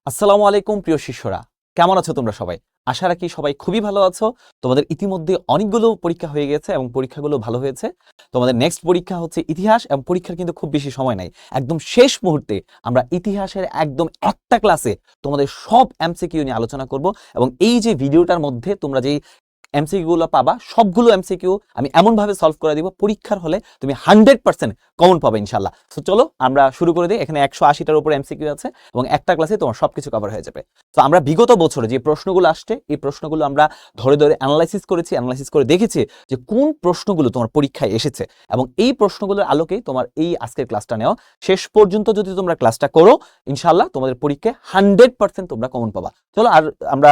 আসসালামু আলাইকুম প্রিয় শিষ্যরা, কেমন আছো তোমরা সবাই? আশা রাখি সবাই খুবই ভালো আছো। তোমাদের ইতিমধ্যে অনেকগুলো পরীক্ষা হয়ে গেছে এবং পরীক্ষাগুলো ভালো হয়েছে। তোমাদের নেক্সট পরীক্ষা হচ্ছে ইতিহাস এবং পরীক্ষার কিন্তু খুব বেশি সময় নাই। একদম শেষ মুহূর্তে আমরা ইতিহাসের একদম একটা ক্লাসে তোমাদের সব এমসিকিউ নিয়ে আলোচনা করব এবং এই যে ভিডিওটার মধ্যে তোমরা যেই এমসিকিউ গুলো পাবা সবগুলো এমসিকিউ আমি এমনভাবে সলভ করে দিব পরীক্ষার হলে তুমি 100% কমন পাবে ইনশাল্লাহ। তো চলো আমরা শুরু করে দিই। এখানে 180টার উপর এমসিকিউ আছে এবং একটা ক্লাসে তোমার সবকিছু কভার হয়ে যাবে। তো আমরা বিগত বছরে যে প্রশ্নগুলো আসছে এই প্রশ্নগুলো আমরা ধরে ধরে অ্যানালাইসিস করেছি, অ্যানালাইসিস করে দেখেছি যে কোন প্রশ্নগুলো তোমার পরীক্ষায় এসেছে এবং এই প্রশ্নগুলোর আলোকেই তোমার এই আজকের ক্লাসটা নেওয়া। শেষ পর্যন্ত যদি তোমরা ক্লাসটা করো ইনশাল্লাহ তোমাদের পরীক্ষায় 100% তোমরা কমন পাবা। চলো আর আমরা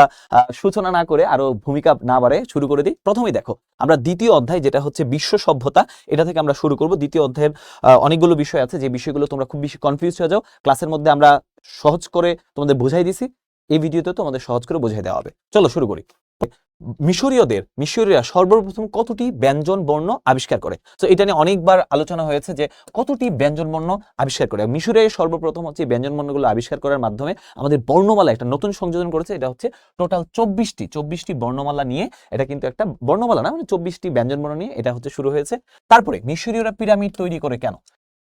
সূচনা না করে আরো ভূমিকা না বাড়ে শুরু করে দিই। প্রথমেই দেখো আমরা দ্বিতীয় অধ্যায় যেটা হচ্ছে বিশ্ব সভ্যতা, এটা থেকে আমরা শুরু করব। দ্বিতীয় অধ্যায়ের অনেকগুলো বিষয় আছে যে বিষয়গুলো তোমরা খুব বেশি কনফিউজ হয়ে যাও। ক্লাসের মধ্যে আমরা সহজ করে তোমাদের বোঝাই দিছি, এই ভিডিওতে তোমাদের সহজ করে বোঝাই দেওয়া হবে। চলো শুরু করি। মিশরীয়রা সর্বপ্রথম কতটি ব্যঞ্জন বর্ণ আবিষ্কার করে? তো এটা নিয়ে অনেকবার আলোচনা হয়েছে যে কতটি ব্যঞ্জন বর্ণ আবিষ্কার করে। মিশরে সর্বপ্রথম হচ্ছে ব্যঞ্জন বর্ণগুলো আবিষ্কার করার মাধ্যমে আমাদের বর্ণমালা একটা নতুন সংযোজন করেছে। এটা হচ্ছে টোটাল 24টি বর্ণমালা নিয়ে, এটা কিন্তু একটা বর্ণমালা না, মানে 24টি ব্যঞ্জন বর্ণ নিয়ে এটা হচ্ছে শুরু হয়েছে। তারপরে মিশরীয়রা পিরামিড তৈরি করে কেন?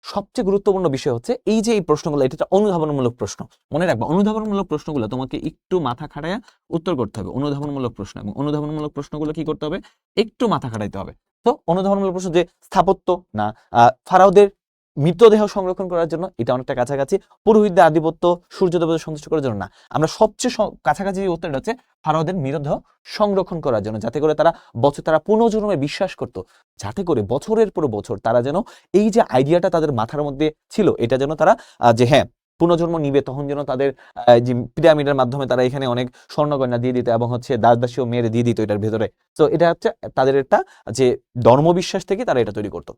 সবচেয়ে গুরুত্বপূর্ণ বিষয় হচ্ছে এই যে এই প্রশ্নগুলো, এটা অনুধাবনমূলক প্রশ্ন। মনে রাখবা অনুধাবনমূলক প্রশ্নগুলো তোমাকে একটু মাথা খাটায়া উত্তর করতে হবে। অনুধাবনমূলক প্রশ্ন এবং অনুধাবনমূলক প্রশ্নগুলো কি করতে হবে? একটু মাথা খাটাইতে হবে। তো অনুধাবনমূলক প্রশ্ন যে স্থাপত্য না ফারাওদের মৃতদেহ সংরক্ষণ করার জন্য, এটা অনেকটা কাছাকাছি। পুরোহিতদের আধিপত্য সূর্য দেবতা সন্তুষ্ট করার জন্য না, আমরা সবচেয়ে কাছাকাছি যে উত্তরটা হচ্ছে ফারাওদের মৃতদেহ সংরক্ষণ করার জন্য, যাতে করে তারা পুনর্জন্মে বিশ্বাস করত, যাতে করে বছরের পর বছর তারা যেন এই যে আইডিয়াটা তাদের মাথার মধ্যে ছিল এটা যেন তারা যে হ্যাঁ পুনর্জন্ম নিবে, তখন যেন তাদের যে পিরামিডের মাধ্যমে তারা এখানে অনেক স্বর্ণগয়না দিয়ে দিত এবং হচ্ছে দাসদাসীও মেরে দিয়ে দিত এটার ভেতরে। তো এটা হচ্ছে তাদের একটা যে ধর্মবিশ্বাস থেকে তারা এটা তৈরি করতো।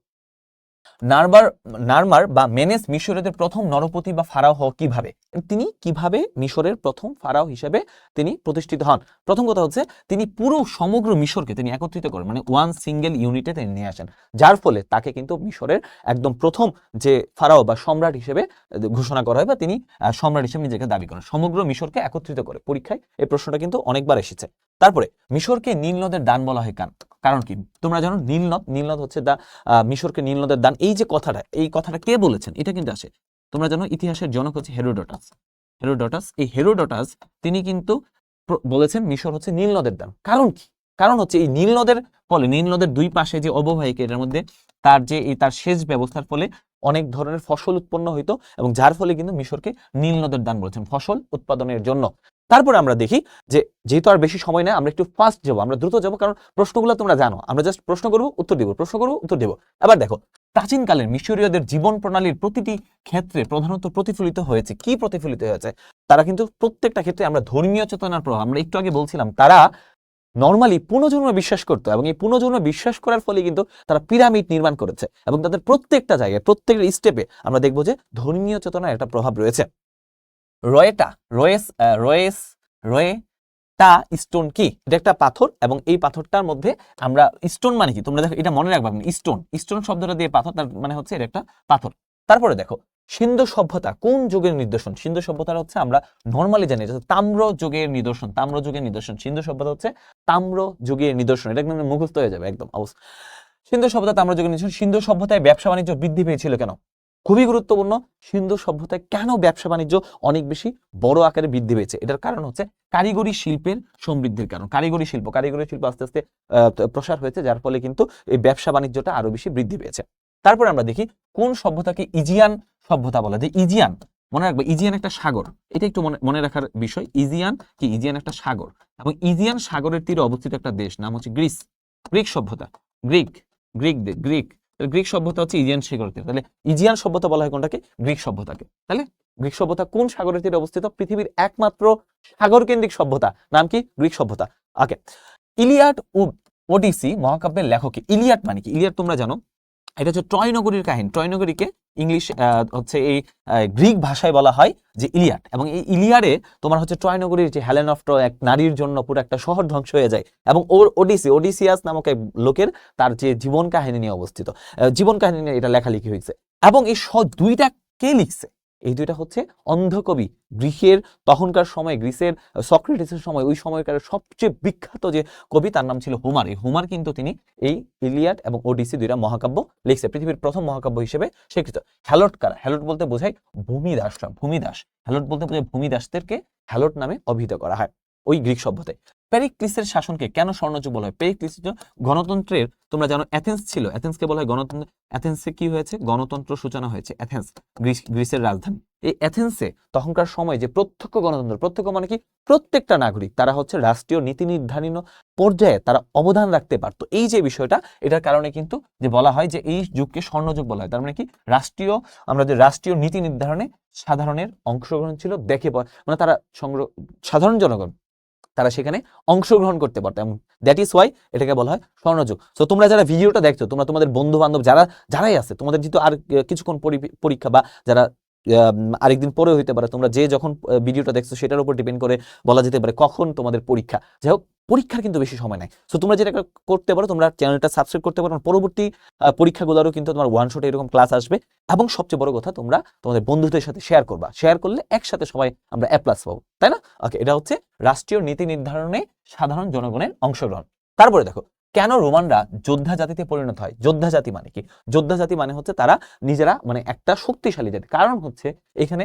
নারমার বা মেনেস মিশরীয়দের প্রথম নরপতি বা ফারাও হওয়া কিভাবে? তিনি কিভাবে মিশরের প্রথম ফারাও হিসেবে তিনি প্রতিষ্ঠিত হন? প্রথম কথা হচ্ছে তিনি পুরো সমগ্র মিশরকে তিনি একত্রিত করেন, মানে ওয়ান সিঙ্গেল ইউনিটে তিনি নিয়ে আসেন, যার ফলে তাকে কিন্তু মিশরের একদম প্রথম যে ফারাও বা সম্রাট হিসেবে ঘোষণা করা হয় বা তিনি সম্রাট হিসেবে নিজেকে দাবি করেন, সমগ্র মিশরকে একত্রিত করে। পরীক্ষায় এই প্রশ্নটা কিন্তু অনেকবার এসেছে। তারপরে মিশরকে নীল নদের দান বলা হয় কারণ কি? তোমরা জানো নীলনদ হচ্ছে মিশরকে নীল নদের দান। এই যে কথাটা, এই কথাটা কে বলেছেন এটা কিন্তু আসে। তোমরা জানো ইতিহাসের জনক হচ্ছে হেরোডটাস। এই হেরোডটাস তিনি কিন্তু বলেছেন মিশর হচ্ছে নীল নদের দান। কারণ কি? কারণ হচ্ছে এই নীল নদের ফলে, নীল নদের দুই পাশে যে অববাহিকা, এটার মধ্যে তার সেচ ব্যবস্থার ফলে অনেক ধরনের ফসল উৎপন্ন হইতো এবং যার ফলে কিন্তু মিশরকে নীল নদের দান বলেছেন ফসল উৎপাদনের জন্য। তারপরে আমরা দেখি যে যেহেতু আর বেশি সময় নেই, আমরা একটু ফাস্ট যাবো, আমরা দ্রুত যাবো, কারণ প্রশ্নগুলো তোমরা জানো, আমরা জাস্ট প্রশ্ন করবো উত্তর দেবো, প্রশ্ন করবো উত্তর দেবো। এবার দেখো প্রাচীনকালের মিশরীয়দের জীবন প্রণালীর প্রতিটি ক্ষেত্রে প্রধানত প্রতিফলিত হয়েছে। কি প্রতিফলিত হয়েছে? তারা কিন্তু প্রত্যেকটা ক্ষেত্রে আমরা ধর্মীয় চেতনার প্রভাব, আমরা একটু আগে বলছিলাম, তারা নর্মালি পুনর্জন্মে বিশ্বাস করতো এবং এই পুনর্জন্মে বিশ্বাস করার ফলে কিন্তু তারা পিরামিড নির্মাণ করেছে এবং তাদের প্রত্যেকটা জায়গায় প্রত্যেকটা স্টেপে আমরা দেখবো যে ধর্মীয় চেতনার একটা প্রভাব রয়েছে। রয়েটা স্টোন কি? এটা একটা পাথর এবং এই পাথরটার মধ্যে আমরা স্টোন মানে কি তোমরা দেখো, এটা মনে রাখবা, স্টোন শব্দটা দিয়ে পাথর, তার মানে হচ্ছে এটা একটা পাথর। তারপরে দেখো সিন্ধু সভ্যতা কোন যুগের নিদর্শন? সিন্ধু সভ্যতা হচ্ছে আমরা নর্মালি জানি তাম্র যুগের নিদর্শন। সিন্ধু সভ্যতা হচ্ছে তাম্র যুগের নিদর্শন। এটা একদম মুখস্থ হয়ে যাবে একদম অবস্থা। সিন্ধু সভ্যতা তাম্র যুগের নিদর্শন। সিন্ধু সভ্যতায় ব্যবসা বাণিজ্য বৃদ্ধি পেয়েছিল কেন? খুবই গুরুত্বপূর্ণ। সিন্ধু সভ্যতায় কেন ব্যবসা বাণিজ্য অনেক বেশি বড় আকারে বৃদ্ধি পেয়েছে? এটার কারণ হচ্ছে কারিগরি শিল্পের সমৃদ্ধির কারণ। কারিগরি শিল্প আস্তে আস্তে প্রসার হয়েছে, যার ফলে কিন্তু এই ব্যবসা বাণিজ্যটা আরো বেশি বৃদ্ধি পেয়েছে। তারপরে আমরা দেখি কোন সভ্যতাকে ইজিয়ান সভ্যতা বলা যায়। ইজিয়ান মনে রাখবে, ইজিয়ান একটা সাগর, এটা একটু মনে রাখার বিষয়। ইজিয়ান একটা সাগর এবং ইজিয়ান সাগরের তীরে অবস্থিত একটা দেশ, নাম হচ্ছে গ্রিক সভ্যতা। গ্রিক সভ্যতা হচ্ছে ইজিয়ান সাগরের তীরে। তাহলে ইজিয়ান সভ্যতা বলা হয় কোনটাকে? গ্রিক সভ্যতাকে। তাহলে গ্রিক সভ্যতা কোন সাগরের তীরে অবস্থিত? পৃথিবীর একমাত্র সাগর কেন্দ্রিক সভ্যতা, নাম কি? গ্রিক সভ্যতা। ওকে, ইলিয়াড ও ওডিসি মহাকাব্যের লেখক। ইলিয়াড মানে কি? ইলিয়াড তোমরা জানো এটা হচ্ছে ট্রয় নগরীর কাহিনী। ট্রয় নগরীকে ইংলিশ হচ্ছে এই গ্রিক ভাষায় বলা হয় যে ইলিয়াড, এবং এই ইলিয়াডে তোমার হচ্ছে ট্রয় নগরীর যে হেলেন অফ ট্রয়, এক নারীর জন্য পুরো একটা শহর ধ্বংস হয়ে যায় এবং ওডিসিয়াস নামক এক লোকের তার যে জীবন কাহিনী নিয়ে অবস্থিত, জীবন কাহিনী নিয়ে এটা লেখালেখি হয়েছে। এবং এই দুইটা কে লিখছে? এই দুইটা হচ্ছে অন্ধকবি। গ্রীকের তখনকার সময়, গ্রিসের সক্রেটিসের সময়, ওই সময়কার সবচেয়ে বিখ্যাত যে কবি তার নাম ছিল হোমার। এই হোমার কিন্তু তিনি এই ইলিয়াড এবং ওডিসি দুইটা মহাকাব্য লিখছে, পৃথিবীর প্রথম মহাকাব্য হিসেবে স্বীকৃত। হ্যালোট কারা? হ্যালোট বলতে বোঝায় ভূমিদাসরা, ভূমিদাস। হ্যালোট বলতে বোঝায় ভূমিদাসদেরকে হ্যালোট নামে অভিহিত করা হয় ওই গ্রিক সভ্যতায়। পেরিক্লিসের শাসনকে কেন স্বর্ণযুগ বলা হয়? পেরিক্লিস গণতন্ত্রের, তোমরা জানো অ্যাথেন্স ছিল, অ্যাথেন্সকে বলা হয় গণতন্ত্র। অ্যাথেন্সে কি হয়েছে? গণতন্ত্র সূচনা হয়েছে। অ্যাথেন্স গ্রিসের রাজধানী। এই অ্যাথেন্সে তখনকার সময় যে প্রত্যক্ষ গণতন্ত্র, প্রত্যক্ষ মানে কি, প্রত্যেকটা নাগরিক তারা হচ্ছে রাষ্ট্রীয় নীতি নির্ধারণ পর্যায়ে তারা অবদান রাখতে পারতো। এই যে বিষয়টা, এটার কারণে কিন্তু যে বলা হয় যে এই যুগকে স্বর্ণযুগ বলা হয়। তার মানে কি, রাষ্ট্রীয়, আমরা যে রাষ্ট্রীয় নীতি নির্ধারণে সাধারণের অংশগ্রহণ ছিল, দেখে মানে তারা সাধারণ জনগণ তারা সেখানে অংশগ্রহণ করতে পারতো। দ্যাট ইজ ওয়াই এটাকে বলা হয় স্বর্ণযুগ। সো তোমরা যারা ভিডিওটা দেখছো, তোমরা তোমাদের বন্ধু বান্ধব যারাই আছে, তোমাদের যেহেতু আর কিছুক্ষণ পরীক্ষা, বা যারা আরেকদিন পরে হইতে পারে, তোমরা যে যখন ভিডিওটা দেখছো সেটার উপর ডিপেন্ড করে বলা যেতে পারে কখন তোমাদের পরীক্ষা। যাই হোক, পরীক্ষার কিন্তু বেশি সময় নাই। সো তোমরা যেটা করতে পারো, তোমরা চ্যানেলটা সাবস্ক্রাইব করতে পারো। পরবর্তী পরীক্ষাগুলোরও কিন্তু তোমার ওয়ান শটে এরকম ক্লাস আসবে। এবং সবচেয়ে বড় কথা, তোমরা তোমাদের বন্ধুদের সাথে শেয়ার করবা। শেয়ার করলে একসাথে সবাই আমরা এ প্লাস পাবো, তাই না? ওকে, এটা হচ্ছে রাষ্ট্রীয় নীতি নির্ধারণে সাধারণ জনগণের অংশগ্রহণ। তারপরে দেখো, কেন রোমানরা যোদ্ধা জাতিতে পরিণত হয়? যোদ্ধা জাতি মানে কি? যোদ্ধা জাতি মানে হচ্ছে তারা নিজেরা মানে একটা শক্তিশালী জাতি। কারণ হচ্ছে এখানে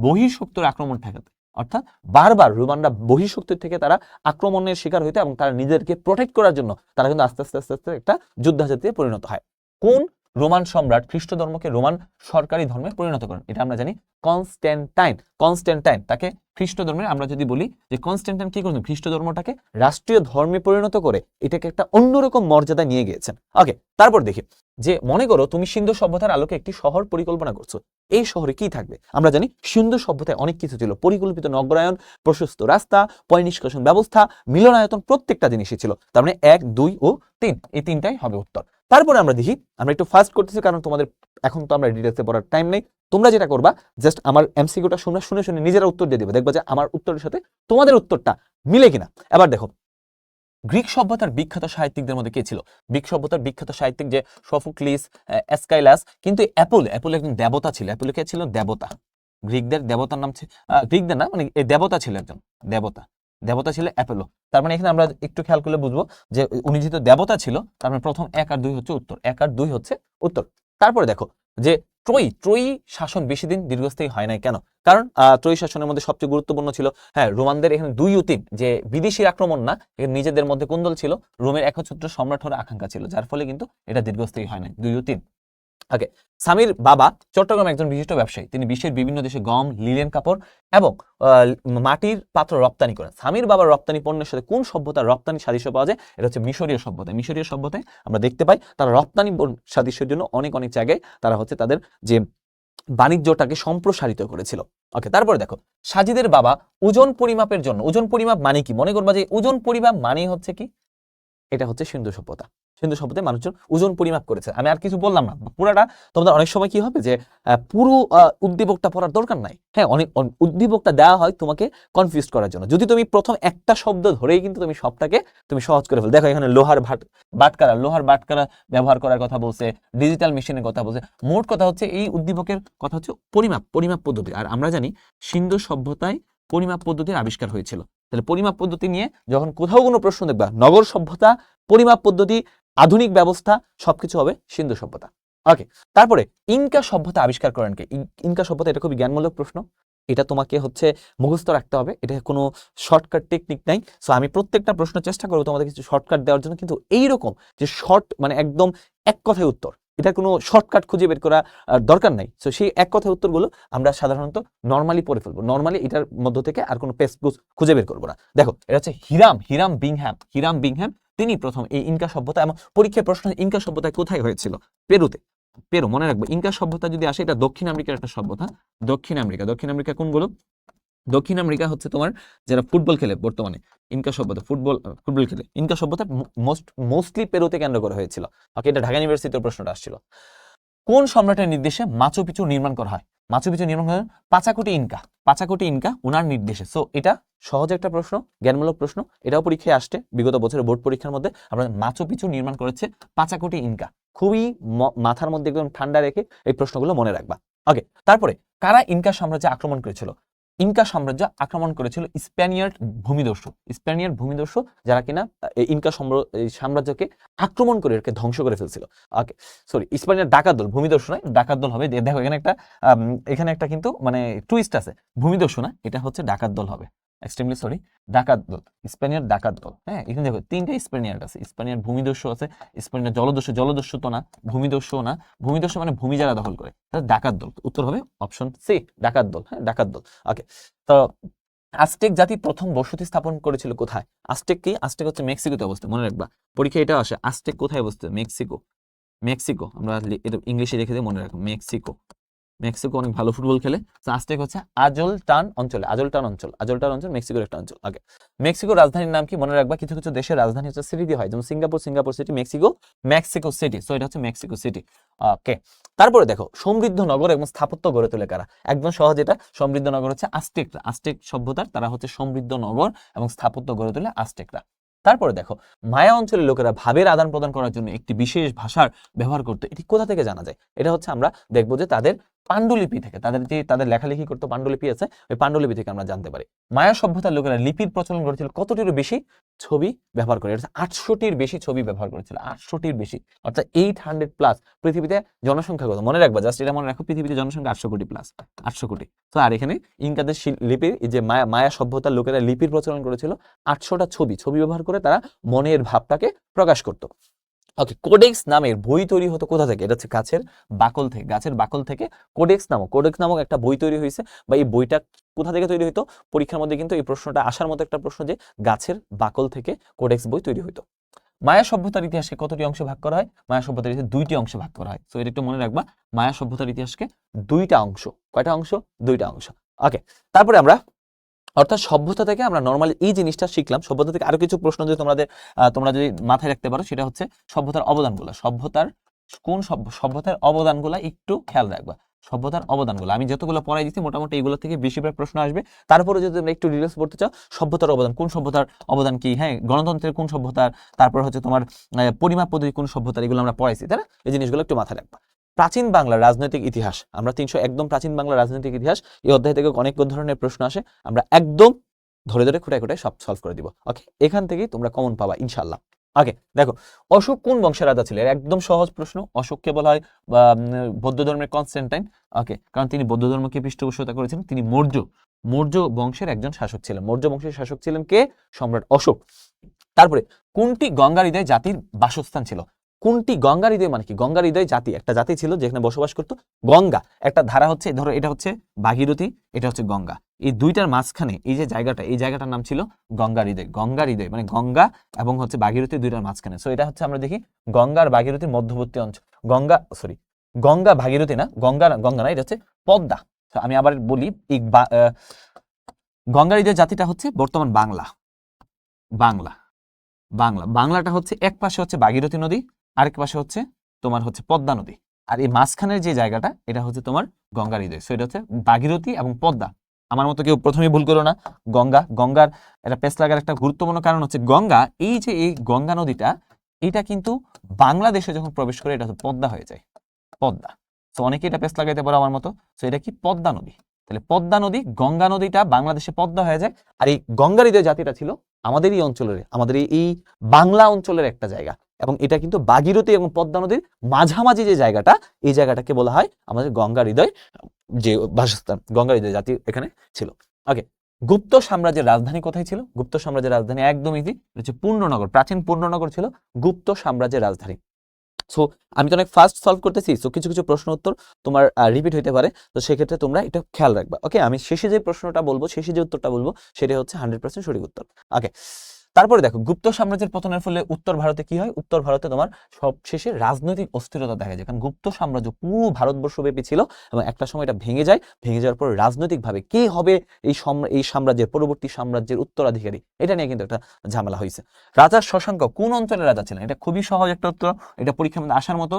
বহিঃশক্তির আক্রমণ ঠেকাতে, অর্থাৎ বারবার রোমানরা বহিঃশক্তির থেকে তারা আক্রমণের শিকার হইতে এবং তারা নিজেদেরকে প্রোটেক্ট করার জন্য তারা কিন্তু আস্তে আস্তে আস্তে আস্তে একটা যোদ্ধা জাতিতে পরিণত হয়। কোন রোমান সম্রাট খ্রিস্ট ধর্মকে রোমান সরকারি ধর্মে পরিণত করেন? এটা আমরা জানি, কনস্ট্যান্টাইন। কনস্ট্যান্টাইন তাকে খ্রিস্ট ধর্মের, আমরা যদি বলি যে কনস্ট্যান্টাইন কি করেন, খ্রিস্ট ধর্মটাকে রাষ্ট্রীয় ধর্মে পরিণত করে এটাকে একটা অন্যরকম মর্যাদা নিয়ে গিয়েছেন। ওকে, তারপর দেখি যে মনে করো তুমি সিন্ধু সভ্যতার আলোকে একটি শহর পরিকল্পনা করছো। এই শহরে কি থাকবে? আমরা জানি সিন্ধু সভ্যতায় অনেক কিছু ছিল, পরিকল্পিত নগরায়ন, প্রশস্ত রাস্তা, পয় নিষ্কাশন ব্যবস্থা, মিলনায়তন, প্রত্যেকটা জিনিসই ছিল। তার মানে 1, 2 ও 3, এই তিনটাই হবে উত্তর। তারপরে আমরা দেখি, আমরা একটু ফাস্ট করতেছি কারণ তোমাদের এখন তো আমরা ডিটেলসে পড়ার টাইম নেই। তোমরা যেটা করবা, জাস্ট আমার এমসিকিউটা শুনে শুনে নিজেরা উত্তর দিয়ে দিবে, দেখবা যে আমার উত্তরের সাথে তোমাদের উত্তরটা মিলে কিনা। এবার দেখো, গ্রিক সভ্যতার বিখ্যাত সাহিত্যিকদের মধ্যে কে ছিল? গ্রিক সভ্যতার বিখ্যাত সাহিত্যিক যে সোফোক্লিস, এসকাইলাস, কিন্তু অ্যাপোলো একজন দেবতা ছিল। অ্যাপোলো কে ছিল? দেবতা। গ্রিকদের দেবতার নাম ছিল, গ্রিকদের না, মানে এই দেবতা ছিল, একজন দেবতা ছিল অ্যাপোলো। তার মানে এখানে আমরা একটু খেয়াল করলে বুঝবো যে উনি যেহেতু দেবতা ছিল, তার মানে প্রথম 1 আর 2 হচ্ছে উত্তর। 1 আর 2 হচ্ছে উত্তর। তারপরে দেখো যে ত্রয়ী শাসন বেশি দিন দীর্ঘস্থায়ী হয় নাই কেন? কারণ ত্রয়ী শাসনের মধ্যে সবচেয়ে গুরুত্বপূর্ণ ছিল, হ্যাঁ, রোমানদের এখানে 2 ও 3, যে বিদেশি আক্রমণ না, এখানে নিজেদের মধ্যে কোন্দল ছিল, রোমের একচ্ছত্র সম্রাট হওয়ার আকাঙ্ক্ষা ছিল, যার ফলে কিন্তু এটা দীর্ঘস্থায়ী হয় নাই 2 ও 3। ওকে, স্বামীর বাবা চট্টগ্রাম একজন বিশিষ্ট ব্যবসায়ী। তিনি বিশ্বের বিভিন্ন দেশে গম, লিনেন কাপড় এবং মাটির পাত্র রপ্তানি করেন। স্বামীর বাবার রপ্তানি পণ্যের সাথে কোন সভ্যতার রপ্তানি সাদৃশ্য পাওয়া যায়? এটা হচ্ছে মিশরীয় সভ্যতায়। মিশরীয় সভ্যতায় আমরা দেখতে পাই তারা রপ্তানি সাদৃশ্যের জন্য অনেক অনেক জায়গায় তারা হচ্ছে তাদের যে বাণিজ্যটাকে সম্প্রসারিত করেছিল। ওকে, তারপরে দেখো, সাজিদের বাবা ওজন পরিমাপের জন্য, ওজন পরিমাপ মানে কি? মনে করবা যে ওজন পরিমাপ মানে হচ্ছে কি? এটা হচ্ছে সিন্ধু সভ্যতা। সিন্ধু সভ্যতায় মানুষজন ওজন পরিমাপ করেছে। আমি আর কিছু বললাম না, পুরাটা তোমাদের অনেক সময় কি হবে যে পুরো উদ্দীপকটা পড়ার দরকার নাই। হ্যাঁ, অনেক উদ্দীপকটা দেওয়া হয় তোমাকে কনফিউজ করার জন্য। যদি তুমি প্রথম একটা শব্দ ধরেই কিন্তু তুমি সবটাকে তুমি সহজ করে ফেলো। দেখো এখানে লোহার বাটকারা ব্যবহার করার কথা বলছে, ডিজিটাল মেশিনের কথা বলছে। মোট কথা হচ্ছে এই উদ্দীপকের কথা হচ্ছে পরিমাপ পদ্ধতি। আর আমরা জানি সিন্ধু সভ্যতায় পরিমাপ পদ্ধতির আবিষ্কার হয়েছিল। তাহলে পরিমাপ পদ্ধতি নিয়ে যখন কোথাও কোনো প্রশ্ন দেখবা, নগর সভ্যতা, পরিমাপ পদ্ধতি, আধুনিক ব্যবস্থা, সবকিছু হবে সিন্ধু সভ্যতা। ওকে, তারপরে ইনকা সভ্যতা আবিষ্কার করেন কে? ইনকা সভ্যতা, এটা খুবই জ্ঞানমূলক প্রশ্ন, এটা তোমাকে হচ্ছে মুখস্থ রাখতে হবে, এটা কোনো শর্টকাট টেকনিক নাই। সো আমি প্রত্যেকটা প্রশ্ন চেষ্টা করবো তোমাদের কিছু শর্টকাট দেওয়ার জন্য, কিন্তু এইরকম যে মানে একদম এক কথায় উত্তর, এটা কোনো শর্টকাট খুঁজে বের করা দরকার নাই। সো সেই এক কথায় উত্তরগুলো আমরা সাধারণত নর্মালি পড়ে ফেলবো। নর্মালি এটার মধ্য থেকে আর কোনো পেস্ট খুঁজে বের করবো না। দেখো, এটা হচ্ছে হিরাম বিংহ্যাম, তিনি প্রথম এই ইনকা সভ্যতা, এবং পরীক্ষার প্রশ্ন ইনকা সভ্যতায় কোথায় হয়েছিল? পেরু। মনে রাখবো, ইনকা সভ্যতা যদি আসে, এটা দক্ষিণ আমেরিকার একটা সভ্যতা। দক্ষিণ আমেরিকা কোনগুলো? দক্ষিণ আমেরিকা হচ্ছে তোমার যারা ফুটবল খেলে বর্তমানে, ইনকা সভ্যতা ফুটবল খেলে, ইনকা সভ্যতা মোস্টলি পেরুতে কেন্দ্র করে হয়েছিল। ওকে, এটা ঢাকা ইউনিভার্সিটির প্রশ্নটা আসছিল। কোন সম্রাটের নির্দেশে মাচু পিচু নির্মাণ করা হয়? মাচু পিচু নির্মাণ করা হয় পাচাকুটি ইনকা ওনার নির্দেশে। সো এটা সহজ একটা প্রশ্ন, জ্ঞানমূলক প্রশ্ন, এটাও পরীক্ষায় আসছে বিগত বছরের বোর্ড পরীক্ষার মধ্যে। আমরা মাচু পিচু নির্মাণ করেছে পাচাকুটি ইনকা। খুবই মাথার মধ্যে একদম ঠান্ডা রেখে এই প্রশ্নগুলো মনে রাখবা। ওকে, তারপরে কারা ইনকা সাম্রাজ্য আক্রমণ করেছিল? ইনকা সাম্রাজ্য আক্রমণ করেছিল স্প্যানিয়ার্ড ভূমিদস্যু। স্প্যানিয়ার্ড ভূমিদস্যু যারা কিনা এই ইনকা এই সাম্রাজ্যকে আক্রমণ করে একে ধ্বংস করে ফেলছিল। ওকে, সরি, স্প্যানিয়ার্ড ডাকাত দল, ভূমিদস্যু নয়, ডাকাত দল হবে। দেখো এখানে একটা কিন্তু মানে টুইস্ট আছে, ভূমিদস্যু না, এটা হচ্ছে ডাকাত দল হবে। এক্সট্রিমলি সরি, ডাকাত দল, স্প্যানিয়ার্ড ডাকাত দল। হ্যাঁ, এখানে দেখো তিনটা স্প্যানিয়ার্ড আছে, স্প্যানিয়ার্ড ভূমিদস্যু আছে, স্প্যানিয়ার্ড জলদস্যু, জলদস্যু তো না, ভূমিদস্যু না, ভূমিদস্যু মানে ভূমি যারা দখল করে, ডাকাত দল। উত্তর হবে অপশন সি, ডাকাত দল। হ্যাঁ, ডাকাত দল। ওকে, তো আজটেক জাতি প্রথম বসতি স্থাপন করেছিল কোথায়? আজটেক কি? আজটেক হচ্ছে মেক্সিকোতে অবস্থিত, মনে রাখবা, পরীক্ষা এটা আসে। আজটেক কোথায় অবস্থিত? মেক্সিকো। মেক্সিকো, আমরা ইংলিশে লিখে দিয়ে মনে রাখবো, মেক্সিকো। মেক্সিকো অনেক ভালো ফুটবল খেলে। আজটেক হচ্ছে আজলটান অঞ্চলে, আজলটান অঞ্চল, আজলটান অঞ্চল মেক্সিকোর একটা অঞ্চল। আগে মেক্সিকোর রাজধানীর নাম কি? মনে রাখবা, কিছু কিছু দেশের রাজধানী হচ্ছে সিটি দিয়ে হয়, যেমন Singapore, Singapore city, Mexico, Mexico city. So এটা হচ্ছে মেক্সিকো সিটি। ওকে, তারপরে দেখো সমৃদ্ধ নগর এবং স্থাপত্য গড়ে তোলে কারা? একদম সহজ, এটা সমৃদ্ধ নগর হচ্ছে আজটেকরা, আজটেক সভ্যতার, তারা হচ্ছে সমৃদ্ধ নগর এবং স্থাপত্য গড়ে তোলে আজটেকরা। তারপরে দেখো মায়া অঞ্চলের লোকেরা ভাবের আদান প্রদান করার জন্য একটি বিশেষ ভাষার ব্যবহার করতো। এটি কোথা থেকে জানা যায়? এটা হচ্ছে আমরা দেখবো যে তাদের পাণ্ডুলিপি থেকে, তাদের লেখালেখি করতো, পাণ্ডুলিপি আছে, ওই পাণ্ডুলিপি থেকে আমরা জানতে পারি। মায়া সভ্যতার লোকেরা লিপির প্রচলন করেছিল কতটিরও বেশি ছবি ব্যবহার করে? 800টির বেশি ছবি ব্যবহার করেছিল, 800টির বেশি, অর্থাৎ 800+। পৃথিবীতে জনসংখ্যা কত মনে রাখবা, জাস্ট এটা মনে রাখো, পৃথিবীতে জনসংখ্যা 800 কোটি প্লাস, 800 কোটি। তো আর এখানে ইনকাদের লিপির, এই যে মায়া সভ্যতার লোকেরা লিপির প্রচলন করেছিল 800টা ছবি ব্যবহার করে তারা মনের ভাবটাকে প্রকাশ করত। ওকে, কোডেক্স নামের বই তৈরি হতো কোথা থেকে? এটা হচ্ছে গাছের বাকল থেকে, গাছের বাকল থেকে কোডেক্স নামক একটা বই তৈরি হয়েছে। বা এই বইটা কোথা থেকে তৈরি হতো? পরীক্ষার মধ্যে কিন্তু এই প্রশ্নটা আসার মতো একটা প্রশ্ন, যে গাছের বাকল থেকে কোডেক্স বই তৈরি হতো। মায়া সভ্যতার ইতিহাসকে কতটি অংশে ভাগ করা হয়? মায়া সভ্যতার ইতিহাসে 2টি অংশে ভাগ করা হয়। সো এটা একটু মনে রাখবা, মায়া সভ্যতার ইতিহাসকে 2টা অংশ। কয়টা অংশ? 2টা অংশ। ওকে, তারপরে আমরা, অর্থাৎ সভ্যতা থেকে আমরা নর্মালি এই জিনিসটা শিখলাম। সভ্যতা থেকে আরো কিছু প্রশ্ন যদি তোমরা যদি মাথায় রাখতে পারো, সেটা হচ্ছে সভ্যতার অবদানগুলো। সভ্যতার অবদানগুলো একটু খেয়াল রাখবা, সভ্যতার অবদানগুলো। আমি যতগুলো পড়াই দিচ্ছি মোটামুটি এইগুলো থেকে বেশিরভাগ প্রশ্ন আসবে। তারপরে যদি তোমরা একটু ডিটেইলস পড়তে চাও, সভ্যতার অবদান, কোন সভ্যতার অবদান কি, হ্যাঁ, গণতন্ত্রের কোন সভ্যতার, তারপর হচ্ছে তোমার পরিমাপ পদ্ধতি কোন সভ্যতার, এগুলো আমরা পড়াইছি, তাই না? এই জিনিসগুলো একটু মাথায় রাখবা। প্রাচীন বাংলার রাজনৈতিক ইতিহাস, আমরা 300 একদম প্রাচীন বাংলার রাজনৈতিক ইতিহাস, এই অধ্যায় থেকে অনেক ধরনের প্রশ্ন আসে, আমরা একদম ধরে ধরে খুঁটায় খুঁটায় সব সলভ করে দিব। ওকে, এখান থেকেই তোমরা কমন পাবা ইনশাল্লাহ। ওকে, দেখো অশোক কোন বংশের রাজা ছিলেন? একদম সহজ প্রশ্ন। অশোককে বলা হয় বৌদ্ধ ধর্মের কনস্ট্যান্টাইন। ওকে, কারণ তিনি বৌদ্ধ ধর্মকে পৃষ্ঠপোষকতা করেছিলেন। তিনি মৌর্য বংশের একজন শাসক ছিলেন। মৌর্য বংশের শাসক ছিলেন কে? সম্রাট অশোক। তারপরে কোনটি গঙ্গা হৃদয় জাতির বাসস্থান ছিল? কোনটি গঙ্গা হৃদয় মানে কি? গঙ্গা হৃদয় জাতি, একটা জাতি ছিল যেখানে বসবাস করতো। গঙ্গা একটা ধারা হচ্ছে, ধরো এটা হচ্ছে ভাগীরথী, এটা হচ্ছে গঙ্গা, এই দুইটার মাঝখানে এই যে জায়গাটা, এই জায়গাটার নাম ছিল গঙ্গা হৃদয়। গঙ্গা হৃদয় মানে গঙ্গা এবং হচ্ছে ভাগীরথী দুইটার মাঝখানে। সো এটা হচ্ছে আমরা দেখি গঙ্গার ভাগীরথীর মধ্যবর্তী অঞ্চল। গঙ্গা ভাগীরথী না, গঙ্গা না, এটা হচ্ছে পদ্মা। আমি আবার বলি, এই গঙ্গা হৃদয় জাতিটা হচ্ছে বর্তমান বাংলাটা হচ্ছে এক পাশে হচ্ছে ভাগীরথী নদী, আরেক পাশে হচ্ছে তোমার হচ্ছে পদ্মা নদী, আর এই মাঝখানের যে জায়গাটা এটা হচ্ছে তোমার গঙ্গা হৃদয়। সো এটা হচ্ছে ভাগীরথী এবং পদ্মা। আমার মতো কেউ প্রথমেই ভুল করো না। গঙ্গার এটা পেছ লাগার একটা গুরুত্বপূর্ণ কারণ হচ্ছে গঙ্গা, এই যে এই গঙ্গা নদীটা, এটা কিন্তু বাংলাদেশে যখন প্রবেশ করে এটা পদ্মা হয়ে যায়, পদ্মা। সো অনেকে এটা পেছ লাগাইতে পারো আমার মতো। সো এটা কি? পদ্মা নদী। তাহলে পদ্মা নদী, গঙ্গা নদীটা বাংলাদেশে পদ্মা হয়ে যায়। আর এই গঙ্গা হৃদয় জাতিটা ছিল আমাদের এই অঞ্চলের, আমাদের এই বাংলা অঞ্চলের একটা জায়গা, এবং এটা কিন্তু ভাগীরথী এবং পদ্মা নদীর মাঝামাঝি যে জায়গাটা, এই জায়গাটাকে বলা হয় আমাদের গঙ্গা হৃদয় যে বাসস্থান, গঙ্গা হৃদয় জাতি এখানে ছিল। ওকে, গুপ্ত সাম্রাজ্যের রাজধানী কোথায় ছিল? গুপ্ত সাম্রাজ্যের রাজধানী একদম ইজি, হচ্ছে পূর্ণনগর। প্রাচীন পূর্ণনগর ছিল গুপ্ত সাম্রাজ্যের রাজধানী। সো আমি তো অনেক ফাস্ট সলভ করতেছি, সো কিছু কিছু প্রশ্ন উত্তর তোমার রিপিট হইতে পারে, তো সেক্ষেত্রে তোমরা এটা খেয়াল রাখবা। ওকে, আমি শেষে যে প্রশ্নটা বলবো, শেষে যে উত্তরটা বলবো, সেটা হচ্ছে 100% সঠিক উত্তর। ওকে, তারপরে দেখো গুপ্ত সাম্রাজ্যের পতনের ফলে উত্তর ভারতে কি হয়? উত্তর ভারতে তোমার সবশেষে রাজনৈতিক অস্থিরতা দেখা যায়, কারণ গুপ্ত সাম্রাজ্য পুরো ভারতবর্ষব্যাপী ছিল এবং একটা সময় এটা ভেঙে যায়। ভেঙে যাওয়ার পর রাজনৈতিকভাবে কে হবে এই সাম্রাজ্যের পরবর্তী সাম্রাজ্যের উত্তরাধিকারী, এটা নিয়ে কিন্তু একটা ঝামেলা হয়েছে। রাজা শশাঙ্ক কোন অঞ্চলের রাজা ছিলেন? এটা খুবই সহজ একটা উত্তর, এটা পরীক্ষার মধ্যে আসার মতো।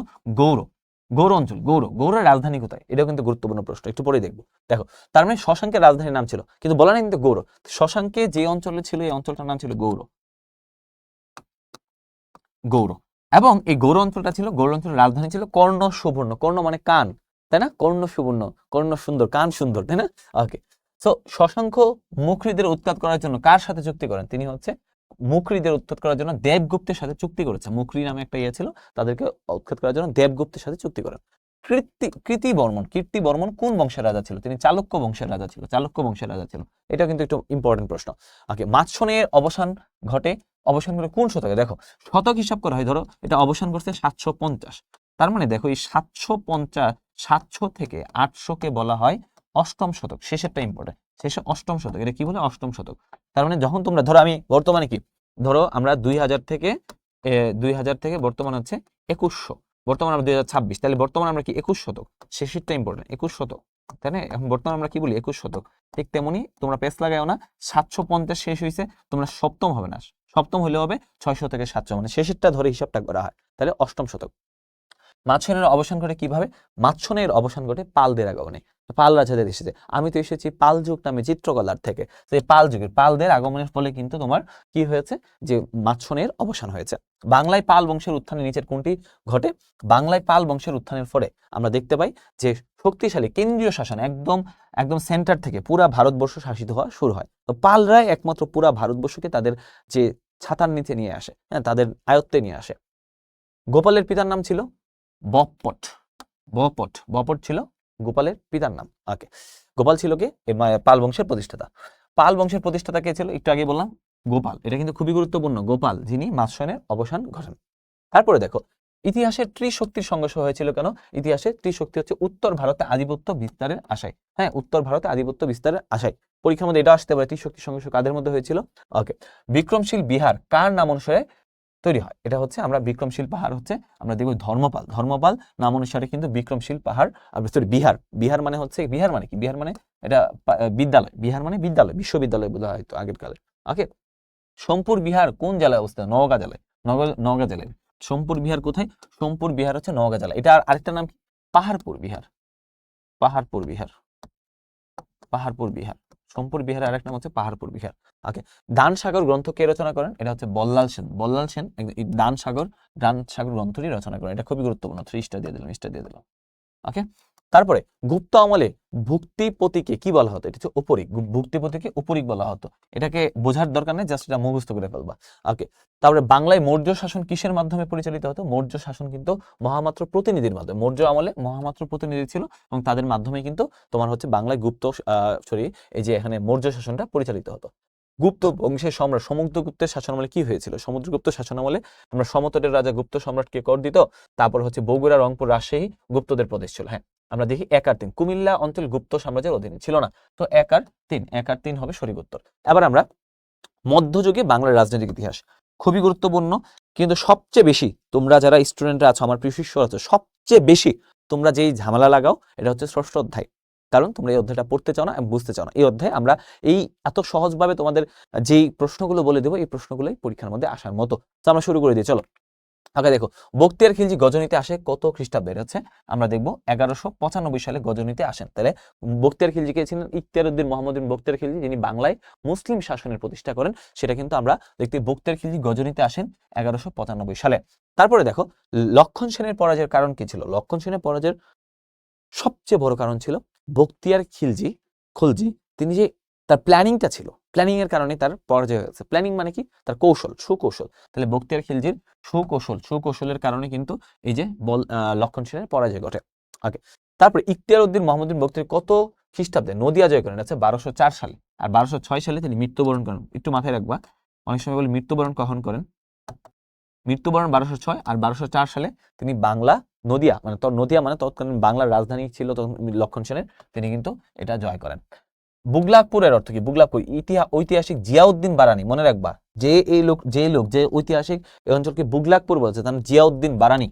গৌড় অঞ্চল। গৌড়ের রাজধানী কোথায়? এটাও কিন্তু গুরুত্বপূর্ণ প্রশ্ন, একটু পরে দেখবো। দেখো তার মানে শশাঙ্কের রাজধানীর নাম ছিল, কিন্তু বলা নেই কিন্তু গৌড়। শশাঙ্কে যে অঞ্চলে ছিল এই অঞ্চলটার নাম ছিল গৌড়। এবং এই গৌড় অঞ্চলের রাজধানী ছিল কর্ণ সুবর্ণ। কর্ণ মানে কান, তাই না? কর্ণ সুবর্ণ, কর্ণ সুন্দর, কান সুন্দর, তাই না? ওকে, সো শশাঙ্ক মুখরিদের উৎখাত করার জন্য কার সাথে চুক্তি করেন? তিনি হচ্ছে মুখরিদের উৎখাত করার জন্য দেবগুপ্তের সাথে চুক্তি করেছে। মুখরি নামে একটা ইয়ে ছিল, তাদেরকে উৎখাত করার জন্য দেবগুপ্তের সাথে চুক্তি করেন। কীর্তিবর্মন কোন বংশের রাজা ছিল? তিনি চালুক্য বংশের রাজা ছিল, চালুক্য বংশের রাজা ছিল। এটা কিন্তু একটু ইম্পর্টেন্ট প্রশ্ন। ওকে, মাৎসনের অবসান ঘটে কোন শতকে? দেখো শতক হিসাব করা হয়, ধরো এটা অবসান করছে 750, তার মানে দেখো এই 750 থেকে 800-কে বলা হয় অষ্টম শতক। শেষেরটা ইম্পর্টেন্ট, শেষে অষ্টম শতক, এটা কি বলে? অষ্টম শতক। তার মানে যখন তোমরা ধরো, আমি বর্তমানে কি ধরো আমরা 2000 থেকে বর্তমান হচ্ছে 2100, বর্তমানে আমরা 2026, তাহলে বর্তমানে আমরা কি 21 শতক, শেষেরটা ইম্পর্টেন্ট, 21 শতক, তাই না? এখন বর্তমানে আমরা কি বলি? 21 শতক। ঠিক তেমনি তোমরা পেস লাগাও না, 750 শেষ হয়েছে, তোমরা সপ্তম হবে না, সপ্তম হলে হবে 600 থেকে 700, মানে শেষেরটা ধরে হিসাবটা করা হয়, তাহলে অষ্টম শতক। মাৎসনের অবসান ঘটে কিভাবে? মাৎসনের অবসান ঘটে পালদের আগমনে, পাল রাজাদের এসেছে। আমি তো এসেছি পাল যুগ নামে চিত্রকলার থেকে, সেই পাল যুগের পালদের আগমনের ফলে কিন্তু তোমার কি হয়েছে, যে মাৎসনের অবসান হয়েছে। বাংলায় পাল বংশের উত্থানে নিচের কোনটি ঘটে? বাংলায় পাল বংশের উত্থানের ফলে আমরা দেখতে পাই যে শক্তিশালী কেন্দ্রীয় শাসন একদম একদম সেন্টার থেকে পুরা ভারতবর্ষ শাসিত হওয়া শুরু হয়। তো পালরাই একমাত্র পুরা ভারতবর্ষকে তাদের যে ছাতার নিচে নিয়ে আসে, হ্যাঁ, তাদের আয়ত্তে নিয়ে আসে। গোপালের পিতার নাম ছিল বপট। বপট ছিল গোপালের পিতার নাম। ওকে, গোপাল ছিল কে? পাল বংশের প্রতিষ্ঠাতা। পাল বংশের প্রতিষ্ঠাতা কে ছিল? একটু আগে বললাম গোপাল। এটা কিন্তু খুবই গুরুত্বপূর্ণ, গোপাল যিনি মাৎসনের অবসান ঘটান। তারপরে দেখো ইতিহাসে ত্রিশক্তির সংঘর্ষ হয়েছিল কেন? ইতিহাসে ত্রিশক্তি হচ্ছে উত্তর ভারতে আধিপত্য বিস্তারের আশায়, হ্যাঁ, উত্তর ভারতে আধিপত্য বিস্তারের আশায়। পরীক্ষার মধ্যে এটা আসতে পারে, ত্রিশক্তির সংঘর্ষ কাদের মধ্যে হয়েছিল? ওকে, বিক্রমশীল বিহার কার নাম অনুসারে তৈরি হয়? এটা হচ্ছে আমরা বিক্রমশীল পাহাড় হচ্ছে আমরা দেখব ধর্মপাল নাম অনুসারে কিন্তু বিক্রমশীল পাহাড়, সরি বিহার মানে হচ্ছে, বিহার মানে কি? বিহার মানে এটা বিদ্যালয়, বিহার মানে বিদ্যালয়, বিশ্ববিদ্যালয় বলা হয় তো আগের কালে। ওকে, সোমপুর বিহার কোন জেলায় অবস্থিত? নওগাঁ জেলায়, নওগাঁ জেলায়। সোমপুর বিহার কোথায়? সোমপুর বিহার হচ্ছে নওগাঁ জেলা। এটা আরেকটা নাম কি? পাহাড়পুর বিহার, পাহাড়পুর বিহার, পাহাড়পুর বিহার। সোমপুর বিহারের আরেক নাম হচ্ছে পাহাড়পুর বিহার। ওকে, দান সাগর গ্রন্থ কে রচনা করেন? এটা হচ্ছে বল্লাল সেন। বল্লাল সেন দান সাগর গ্রন্থটি রচনা করেন। এটা খুবই গুরুত্বপূর্ণ, 3 স্টার দিয়ে দিলাম। ওকে, তারপরে গুপ্ত আমলে ভুক্তিপতিকে কি বলা হতো? এটা হচ্ছে উপরিক। ভুক্তিপতিকে উপরিক বলা হতো। এটাকে বোঝার দরকার নেই, জাস্ট এটা মুখস্থ করে ফেলবা। ওকে, তারপরে বাংলায় মৌর্য শাসন কিসের মাধ্যমে পরিচালিত হতো? মৌর্য শাসন কিন্তু মহামাত্র প্রতিনিধির মাধ্যমে, মৌর্য আমলে মহামাত্র প্রতিনিধি ছিল এবং তাদের মাধ্যমে কিন্তু তোমার হচ্ছে বাংলায় এই যে এখানে মৌর্য শাসনটা পরিচালিত হতো। গুপ্ত বংশের সম্রাট সমুদ্রগুপ্তের শাসনামলে কি হয়েছিল? সমুদ্রগুপ্ত শাসনামলে আমরা সমতটের রাজা গুপ্ত সম্রাটকে কর দিত। তারপর হচ্ছে বগুড়া, রংপুর, রাজশাহী গুপ্তদের প্রদেশ ছিল। হ্যাঁ, আমরা দেখি 1 আর 3 কুমিল্লা অঞ্চল গুপ্ত সাম্রাজ্যের অধীনে ছিল না, তো 1 আর 3 হবে সঠিক উত্তর। এবার আমরা মধ্যযুগে বাংলার রাজনৈতিক ইতিহাস, খুবই গুরুত্বপূর্ণ, কিন্তু সবচেয়ে বেশি তোমরা যারা স্টুডেন্টরা আছো, আমার প্রিয় শিষ্য আছো, সবচেয়ে বেশি তোমরা যেই ঝামেলা লাগাও এটা হচ্ছে ষষ্ঠ অধ্যায়। কারণ তোমরা এই অধ্যায়টা পড়তে চাও না, বুঝতে চাও না। এই অধ্যায়ে আমরা এই এত সহজভাবে তোমাদের যেই প্রশ্নগুলো বলে দেবো, এই প্রশ্নগুলোই পরীক্ষার মধ্যে আসার মতো। তো আমরা শুরু করে দিই, চলো। আগে দেখো বখতিয়ার খিলজি গজনীতে আসে কত খ্রিস্টাব্দে? হচ্ছে আমরা দেখবো 1195 সালে গজনীতে আসেন। তাহলে বখতিয়ার খিলজি কে ছিলেন? ইখতিয়ার উদ্দিন মোহাম্মদ বিন বখতিয়ার খিলজি, যিনি বাংলায় মুসলিম শাসনের প্রতিষ্ঠা করেন। সেটা কিন্তু আমরা দেখতে বখতিয়ার খিলজি গজনীতে আসেন 1195 সালে। তারপরে দেখো লক্ষণ সেনের পরাজয়ের কারণ কি ছিল? লক্ষণ সেনের পরাজয়ের সবচেয়ে বড় কারণ ছিল বখতিয়ার খলজি তিনি যে তার প্ল্যানিংটা ছিল, প্ল্যানিং এর কারণে তার পরাজয় হয়েছে। প্ল্যানিং মানে কি? তার সুকৌশল। তাহলে বখতিয়ার খিলজির সুকৌশলের কারণে কিন্তু এই যে লক্ষণ সেনের পরাজয় ঘটে। ওকে, তারপরে ইখতিয়ার উদ্দিন মোহাম্মদ বিন বখতিয়ার কত খ্রিস্টাব্দে নদিয়া জয় করেন? আছে 1204 সালে, আর 1206 সালে তিনি মৃত্যুবরণ করেন। একটু মাথায় রাখবা, অনেক সময় বলে মৃত্যুবরণ কখন করেন। মৃত্যুবরণ 1206, আর 1204 সালে তিনি নদিয়া মানে তৎকালীন বাংলার রাজধানী ছিল তখন লক্ষণ সেনের, তিনি কিন্তু এটা জয় করেন। বুগলাকপুরের অর্থ কি? বুগলাকপুর ঐতিহাসিক জিয়াউদ্দিন বারানি, মনে রাখবা, যে ঐতিহাসিক এই অঞ্চলকে বুগলাকপুর বলছে, তার জিয়াউদ্দিন বারানি,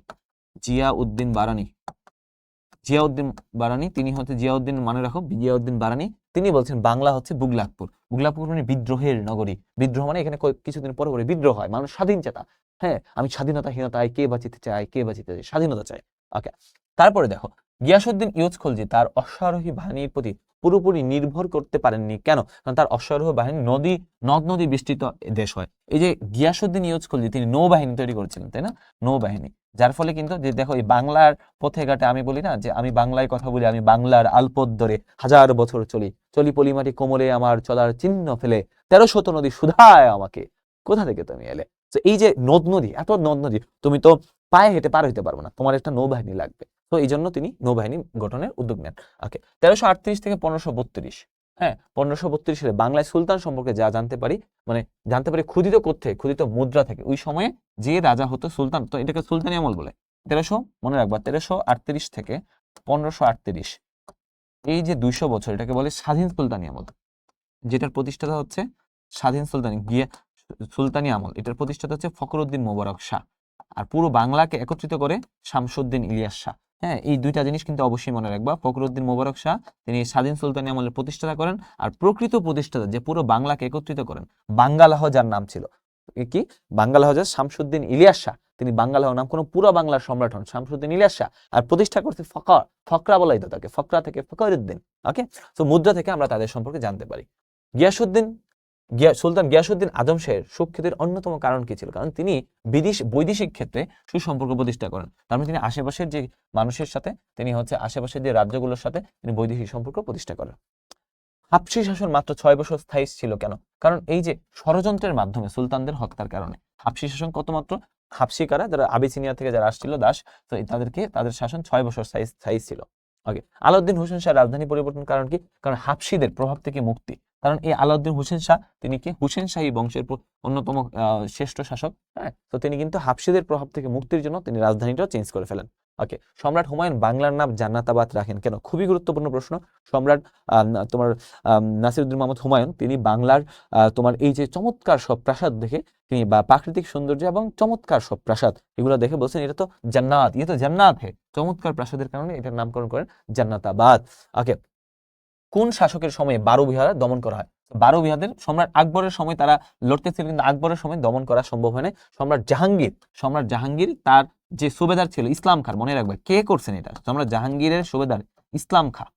তিনি হচ্ছে জিয়াউদ্দিন, মনে রাখো জিয়াউদ্দিন বারানি, তিনি বলছেন বাংলা হচ্ছে বুগলাকপুর। বুগলাকপুর মানে বিদ্রোহের নগরী। বিদ্রোহ মানে এখানে কিছুদিন পরে বিদ্রোহ হয়, মানুষ স্বাধীন চেতা, হ্যাঁ, আমি স্বাধীনতাহীনতায় কে বাঁচিতে চাই, স্বাধীনতা চাই। ওকে, তারপরে দেখো গিয়াসউদ্দিন ইউজ খলজি তার অশ্বারোহী বাহিনীর প্রতি পুরোপুরি নির্ভর করতে পারেননি। কেন? কারণ তার অশ্বারোহ বাহিনী নদ নদী বিস্তৃত দেশ হয়। এই যে গিয়াসউদ্দিন ইউজ খলজি তিনি নৌবাহিনী তৈরি করেছিলেন, তাই না? নৌবাহিনী, যার ফলে কিন্তু যে দেখো এই বাংলার পথে ঘাটে আমি বলি না যে আমি বাংলায় কথা বলি, আমি বাংলার আলপথ ধরে 1000 বছর চলি পলিমাটি কোমলে আমার চলার চিহ্ন ফেলে 1300 নদী সুধায় আমাকে, কোথা থেকে তুমি এলে? তো এই যে নদ নদী, এত নদ নদী, তুমি তো পায়ে হেঁটে পার হইতে পারবে না, তোমার একটা নৌবাহিনী লাগবে। তো এই জন্য তিনি নৌবাহিনী গঠনের উদ্যোগ নেন। ওকে, 1338 থেকে 1532, হ্যাঁ 1532 সালে বাংলায় সুলতান সম্পর্কে যা জানতে পারি, মানে জানতে পারি ক্ষুদিত কোত্থেকে, ক্ষুদিত মুদ্রা থেকে। ওই সময়ে যে রাজা হতো সুলতান, তো এটাকে সুলতানি আমল বলে। 1300 মনে রাখবা 1338 থেকে 1538, এই যে 200 বছর, এটাকে বলে স্বাধীন সুলতানি আমল, যেটার প্রতিষ্ঠাতা হচ্ছে স্বাধীন সুলতানি আমল। এটার প্রতিষ্ঠাতা হচ্ছে ফখরুদ্দিন মোবারক শাহ, আর পুরো বাংলাকে একত্রিত করে শামসুদ্দিন ইলিয়াস শাহ। হ্যাঁ, এই দুইটা জিনিস কিন্তু অবশ্যই মনে রাখবা। ফখরুদ্দিন মোবারক শাহ তিনি স্বাধীন সুলতানি আমলের প্রতিষ্ঠাতা করেন, আর প্রকৃত প্রতিষ্ঠাতা যে পুরো বাংলাকে একত্রিত করেন, বাঙ্গালাহ যার নাম ছিল কি, বাঙ্গালাহ শামসুদ্দিন ইলিয়াস শাহ, তিনি বাঙ্গালাহ নাম কোনো পুরো বাংলার সম্রাট হন শামসুদ্দিন ইলিয়াস শাহ, আর প্রতিষ্ঠা করছে ফকরা বলাই তো তাকে, ফকরা থেকে ফখরুদ্দিন। ওকে, তো মুদ্রা থেকে আমরা তাদের সম্পর্কে জানতে পারি। সুলতান গিয়াসউদ্দিন আজম শাহের সুখ্যাতির অন্যতম কারণ কি ছিল? কারণ তিনি বৈদেশিক ক্ষেত্রে সুসম্পর্ক প্রতিষ্ঠা করেন। তার মানে তিনি আশেপাশের যে মানুষের সাথে, তিনি হচ্ছে আশেপাশের যে রাজ্যগুলোর সাথে তিনি বৈদেশিক সম্পর্ক প্রতিষ্ঠা করেন। হাবশি শাসন মাত্র 6 বছর স্থায়ী ছিল কেন? কারণ এই যে ষড়যন্ত্রের মাধ্যমে সুলতানদের হত্যার কারণে। হাবশি শাসন কত মাত্র, হাবশি কারা, যারা আবিসিনিয়া থেকে যারা আসছিল দাস, তো তাদের শাসন 6 বছর স্থায়ী ছিল। ওকে, আলাউদ্দিন হোসেন শাহ রাজধানী পরিবর্তন কারণ কি? কারণ হাবশিদের প্রভাব থেকে মুক্তি। কারণ এই আলাউদ্দিন হোসেন শাহ তিনি কি হুসেন শাহী বংশের অন্যতম শ্রেষ্ঠ শাসক। হ্যাঁ, তো তিনি কিন্তু হাবশিদের প্রভাব থেকে মুক্তির জন্য তিনি রাজধানীটাও চেঞ্জ করে ফেলেন। ওকে, সম্রাট হুমায়ুন বাংলার নাম জান্নাতাবাদ রাখেন কেন? খুবই গুরুত্বপূর্ণ প্রশ্ন। সম্রাট তোমার নাসিরউদ্দিন মোহাম্মদ হুমায়ুন তিনি বাংলার তোমার এই যে চমৎকার সব প্রাসাদ দেখে তিনি, বা প্রাকৃতিক সৌন্দর্য এবং চমৎকার সব প্রাসাদ এগুলো দেখে বলছেন এটা তো জান্নাত, ইয়ে তো জান্নাত হে, চমৎকার প্রাসাদের কারণে এটার নামকরণ করেন জান্নাতাবাদ। ওকে, কোন শাসকের সময়ে বারো-বিহার দমন করা হয়? বারো-বিহারদের সম্রাট আকবরের সময় তারা লড়তেছিল, কিন্তু আকবরের সময় দমন করা সম্ভব হয় না। সম্রাট জাহাঙ্গীর তার যে সুবেদার ছিল ইসলাম খাঁ, মনে রাখবে কে করছেন এটা, সম্রাট জাহাঙ্গীরের সুবেদার ইসলাম খাঁ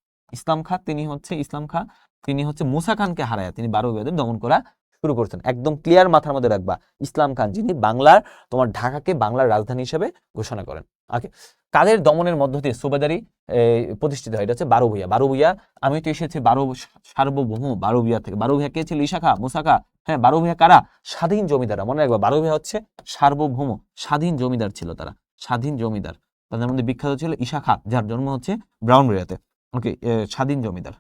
তিনি হচ্ছে মুসা খানকে হারায় তিনি বারো-বিহারদের দমন করা শুরু করছেন। একদম ক্লিয়ার মাথার মধ্যে রাখবা, ইসলাম খান যিনি বাংলার তোমার ঢাকাকে বাংলার রাজধানী হিসেবে ঘোষণা করেন। ওকে, কাদের দমনের মধ্য দিয়ে সুবেদারি প্রতিষ্ঠিত হয়? এটা হচ্ছে বারো-ভূঁইয়া। আমি তো এসেছি সার্বভৌম বারো-ভূঁইয়া থেকে। বারো-ভূঁইয়া কে ছিল? ঈশা খাঁ, মুসা খাঁ। হ্যাঁ, বারো-ভূঁইয়া কারা? স্বাধীন জমিদাররা, মনে রাখবা বারো-ভূঁইয়া হচ্ছে সার্বভৌম স্বাধীন জমিদার ছিল তারা, স্বাধীন জমিদার। তাদের মধ্যে বিখ্যাত ছিল ঈশা খাঁ, যার জন্ম হচ্ছে ব্রাউনবাড়িয়াতে। ওকে, স্বাধীন জমিদার।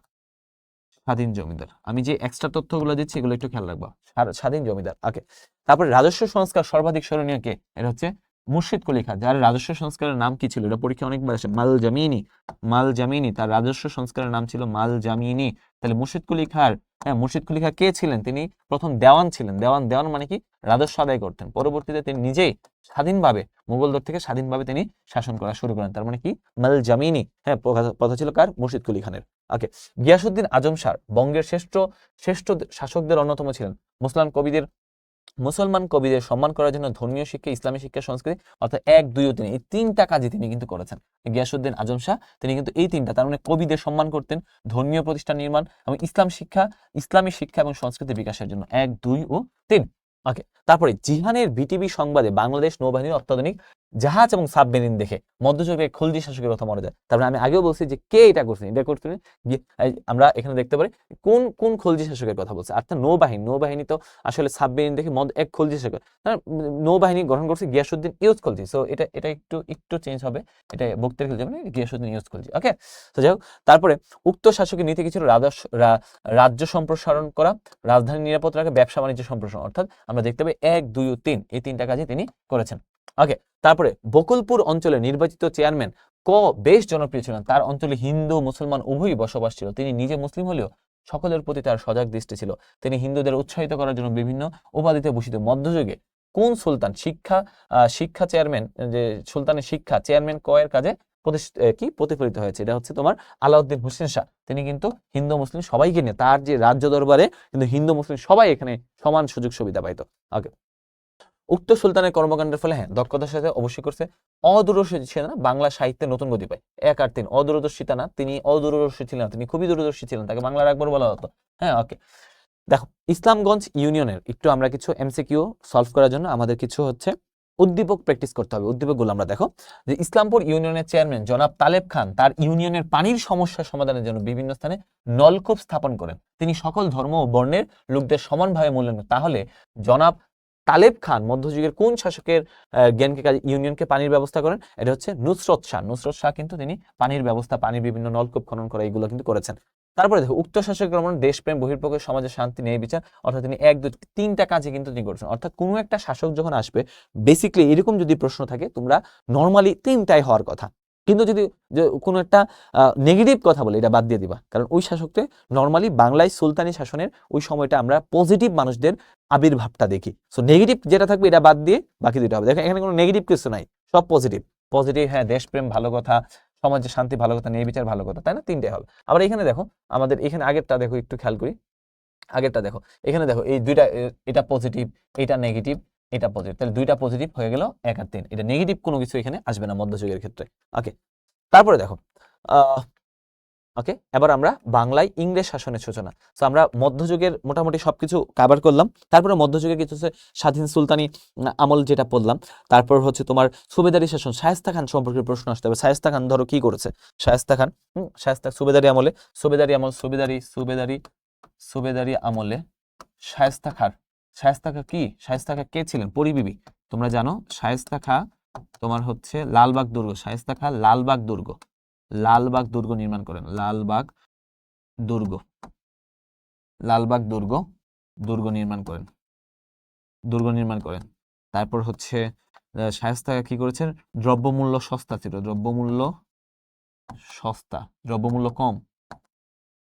আমি যে এক্সট্রা তথ্যগুলো দিচ্ছি এগুলো একটু খেয়াল রাখবা, স্বাধীন জমিদার। ওকে, তারপরে রাজস্ব সংস্কার সর্বাধিক স্মরণীয় কে? এটা হচ্ছে মুর্শিদ কুলি খাঁ, যার রাজস্ব সংস্কারের নাম কি ছিল? এটা পরীক্ষা অনেকবার আসে, মাল জামিনী, তার রাজস্ব সংস্কারের নাম ছিল মাল জামিনী। তাহলে মুর্শিদ কুলি খাঁ কে ছিলেন? তিনি প্রথম দেওয়ান ছিলেন। দেওয়ান মানে কি? রাজস্ব আদায় করতেন। পরবর্তীতে তিনি নিজেই স্বাধীনভাবে মুঘলদের থেকে স্বাধীনভাবে তিনি শাসন করা শুরু করেন। তার মানে কি? মাল জামিনী। হ্যাঁ, কথা ছিল কার? মুর্শিদ কুলি খানের। ওকে, গিয়াসউদ্দিন আজম শাহ বঙ্গের শ্রেষ্ঠ শাসকদের অন্যতম ছিলেন। মুসলমান কবিদের সম্মান করার জন্য ধর্মীয় শিক্ষা, ইসলামী শিক্ষা, সংস্কৃতি অর্থাৎ 1, 2 ও 3 এই 3টা কাজই তিনি কিন্তু করেছেন। গিয়াসউদ্দিন আজম শাহ তিনি কিন্তু এই 3টা, তার মানে কবিদের সম্মান করতেন, ধর্মীয় প্রতিষ্ঠান নির্মাণ এবং ইসলামী শিক্ষা এবং সংস্কৃতি বিকাশের জন্য 1, 2 ও 3। ওকে, তারপরে জিহানের বিটিভি সংবাদে বাংলাদেশ নৌবাহিনীর অত্যাধুনিক জাহাজ এবং সাবমেরিন দেখে মধ্যযুগের খলজি শাসকের কথা মনে যায়। তারপরে আমি আগেও বলছি যে কে এটা করছেন, আমরা এখানে দেখতে পারি কোন খলজি শাসকের কথা বলছে। অর্থাৎ নৌবাহিনী তো আসলে সাবমেরিন দেখে এক খলজি শাসক, নৌবাহিনী গঠন করছে গিয়াসউদ্দিন ইউজ খলজি। সো এটা একটু চেঞ্জ হবে, এটা বক্তের খলজি মানে গিয়াসউদ্দিন ইউজ খলজি। ওকে, তো যাই হোক, তারপরে উক্ত শাসকের নীতি কি ছিল? রাজ্য সম্প্রসারণ করা, রাজধানী নিরাপদ রাখা, ব্যবসা বাণিজ্য সম্প্রসারণ। অর্থাৎ আমরা দেখতে পাই 1, 2 ও 3 এই 3টা কাজই তিনি করেছেন। ওকে, তারপরে বকুলপুর অঞ্চলে নির্বাচিত চেয়ারম্যান বেশ জনপ্রিয় ছিলেন। তার অঞ্চলে হিন্দু মুসলমান উভয়ই বসবাস ছিল। তিনি নিজে মুসলিম হলেও সকলের প্রতি তার সজাগ দৃষ্টি ছিল। তিনি হিন্দুদের উৎসাহিত করার জন্য বিভিন্ন উপাধিতে ভূষিত। মধ্যযুগে কোন সুলতান শিক্ষা চেয়ারম্যান, যে সুলতানের শিক্ষা চেয়ারম্যান এর কাজে প্রতিফলিত হয়েছে? এটা হচ্ছে তোমার আলাউদ্দিন হোসেন শাহ। তিনি কিন্তু হিন্দু মুসলিম সবাইকে নিয়ে, তার যে রাজ্য দরবারে কিন্তু হিন্দু মুসলিম সবাই এখানে সমান সুযোগ সুবিধা পাইতো। ওকে, উক্ত সুলতানের কর্মকাণ্ডের ফলে হ্যাঁ দক্ষতার সাথে অবশ্যই করছে। অদূরদর্শী ছিল না, বাংলা সাহিত্যে নতুন গতি পায়। 1 আর 3 অদূরদর্শিতা না, তিনি অদূরদর্শী ছিলেন না, তিনি খুবই দূরদর্শী ছিলেন, তাকে বাংলার আকবর বলা হতো। হ্যাঁ ওকে, দেখো ইসলামগঞ্জ ইউনিয়নের একটু আমরা কিছু এমসিকিউ সলভ করার জন্য আমাদের কিছু হচ্ছে উদ্দীপক প্র্যাকটিস করতে হবে। উদ্দীপকগুলো আমরা দেখো যে ইসলামপুর ইউনিয়নের চেয়ারম্যান জনাব তালেব খান তার ইউনিয়নের পানির সমস্যা সমাধানের জন্য বিভিন্ন স্থানে নলকূপ স্থাপন করেন। তিনি সকল ধর্ম ও বর্ণের লোকদের সমানভাবে মূল্যায়ন করেন। তাহলে জনাব তালেব খান মধ্যযুগের কোন শাসকের জ্ঞানকে কাজে ইউনিয়নকে পানির ব্যবস্থা করেন? এটা হচ্ছে নুসরত শাহ। নুসরত শাহ কিন্তু তিনি পানির ব্যবস্থা, পানির বিভিন্ন নলকূপ খনন করা এগুলো কিন্তু করেছেন। তারপরে দেখো উক্ত শাসকের মানে দেশপ্রেম, বহির্পক্ষ, সমাজের শান্তি, ন্যায় বিচার, অর্থাৎ তিনি 1 2 3টা কাজে কিন্তু তিনি করছেন। অর্থাৎ কোনো একটা শাসক যখন আসবে বেসিক্যালি এরকম যদি প্রশ্ন থাকে তোমরা নর্মালি 3টাই হওয়ার কথা, কিন্তু যদি কোনো একটা নেগেটিভ কথা বলে এটা বাদ দিয়ে দিবা, কারণ ওই শাসককে নর্মালি বাংলায় সুলতানি শাসনের ওই সময়টা আমরা পজিটিভ মানুষদের আবির্ভাবটা দেখি। সো নেগেটিভ যেটা থাকবে এটা বাদ দিয়ে বাকি দুটো হবে। দেখো এখানে কোনো নেগেটিভ কিছু নাই, সব পজিটিভ। পজিটিভ হ্যাঁ, দেশপ্রেম ভালো কথা, সমাজের শান্তি ভালো কথা, ন্যায় বিচার ভালো কথা, তাই না? 3টাই হবে। আবার এখানে দেখো আমাদের এখানে আগেরটা দেখো, একটু খেয়াল করি আগেরটা দেখো, এখানে দেখো এই দুইটা, এটা পজিটিভ, এটা নেগেটিভ, এটা পজিটিভ, তাহলে 2টা পজিটিভ হয়ে গেল 1 আর 3। এটা নেগেটিভ কোনো কিছু এখানে আসবে না মধ্যযুগের ক্ষেত্রে। ওকে, তারপরে দেখো ওকে, এবার আমরা বাংলায় ইংরেজ শাসনের সূচনা। সো আমরা মধ্যযুগের মোটামুটি সবকিছু কভার করলাম। তারপরে মধ্যযুগের কিছু হচ্ছে স্বাধীন সুলতানি আমল যেটা পড়লাম। তারপর হচ্ছে তোমার সুবেদারি শাসন, শায়েস্তা খান সম্পর্কে প্রশ্ন আসতে হবে। শায়েস্তা খান ধরো কি করেছে? শায়েস্তা খান শায়েস্তা সুবেদারি আমলে, সুবেদারি আমল, সুবেদারি আমলে শায়েস্তা খাঁ কি? শায়েস্তা খাঁ কে ছিলেন? পরিবিবি। তোমরা জানো শায়েস্তা খাঁ তোমার হচ্ছে লালবাগ দুর্গ, শায়েস্তা খাঁ লালবাগ দুর্গ নির্মাণ করেন। দুর্গ নির্মাণ করেন। তারপর হচ্ছে শায়েস্তা খাঁ কি করেছেন? দ্রব্যমূল্য সস্তা ছিল, দ্রব্যমূল্য কম,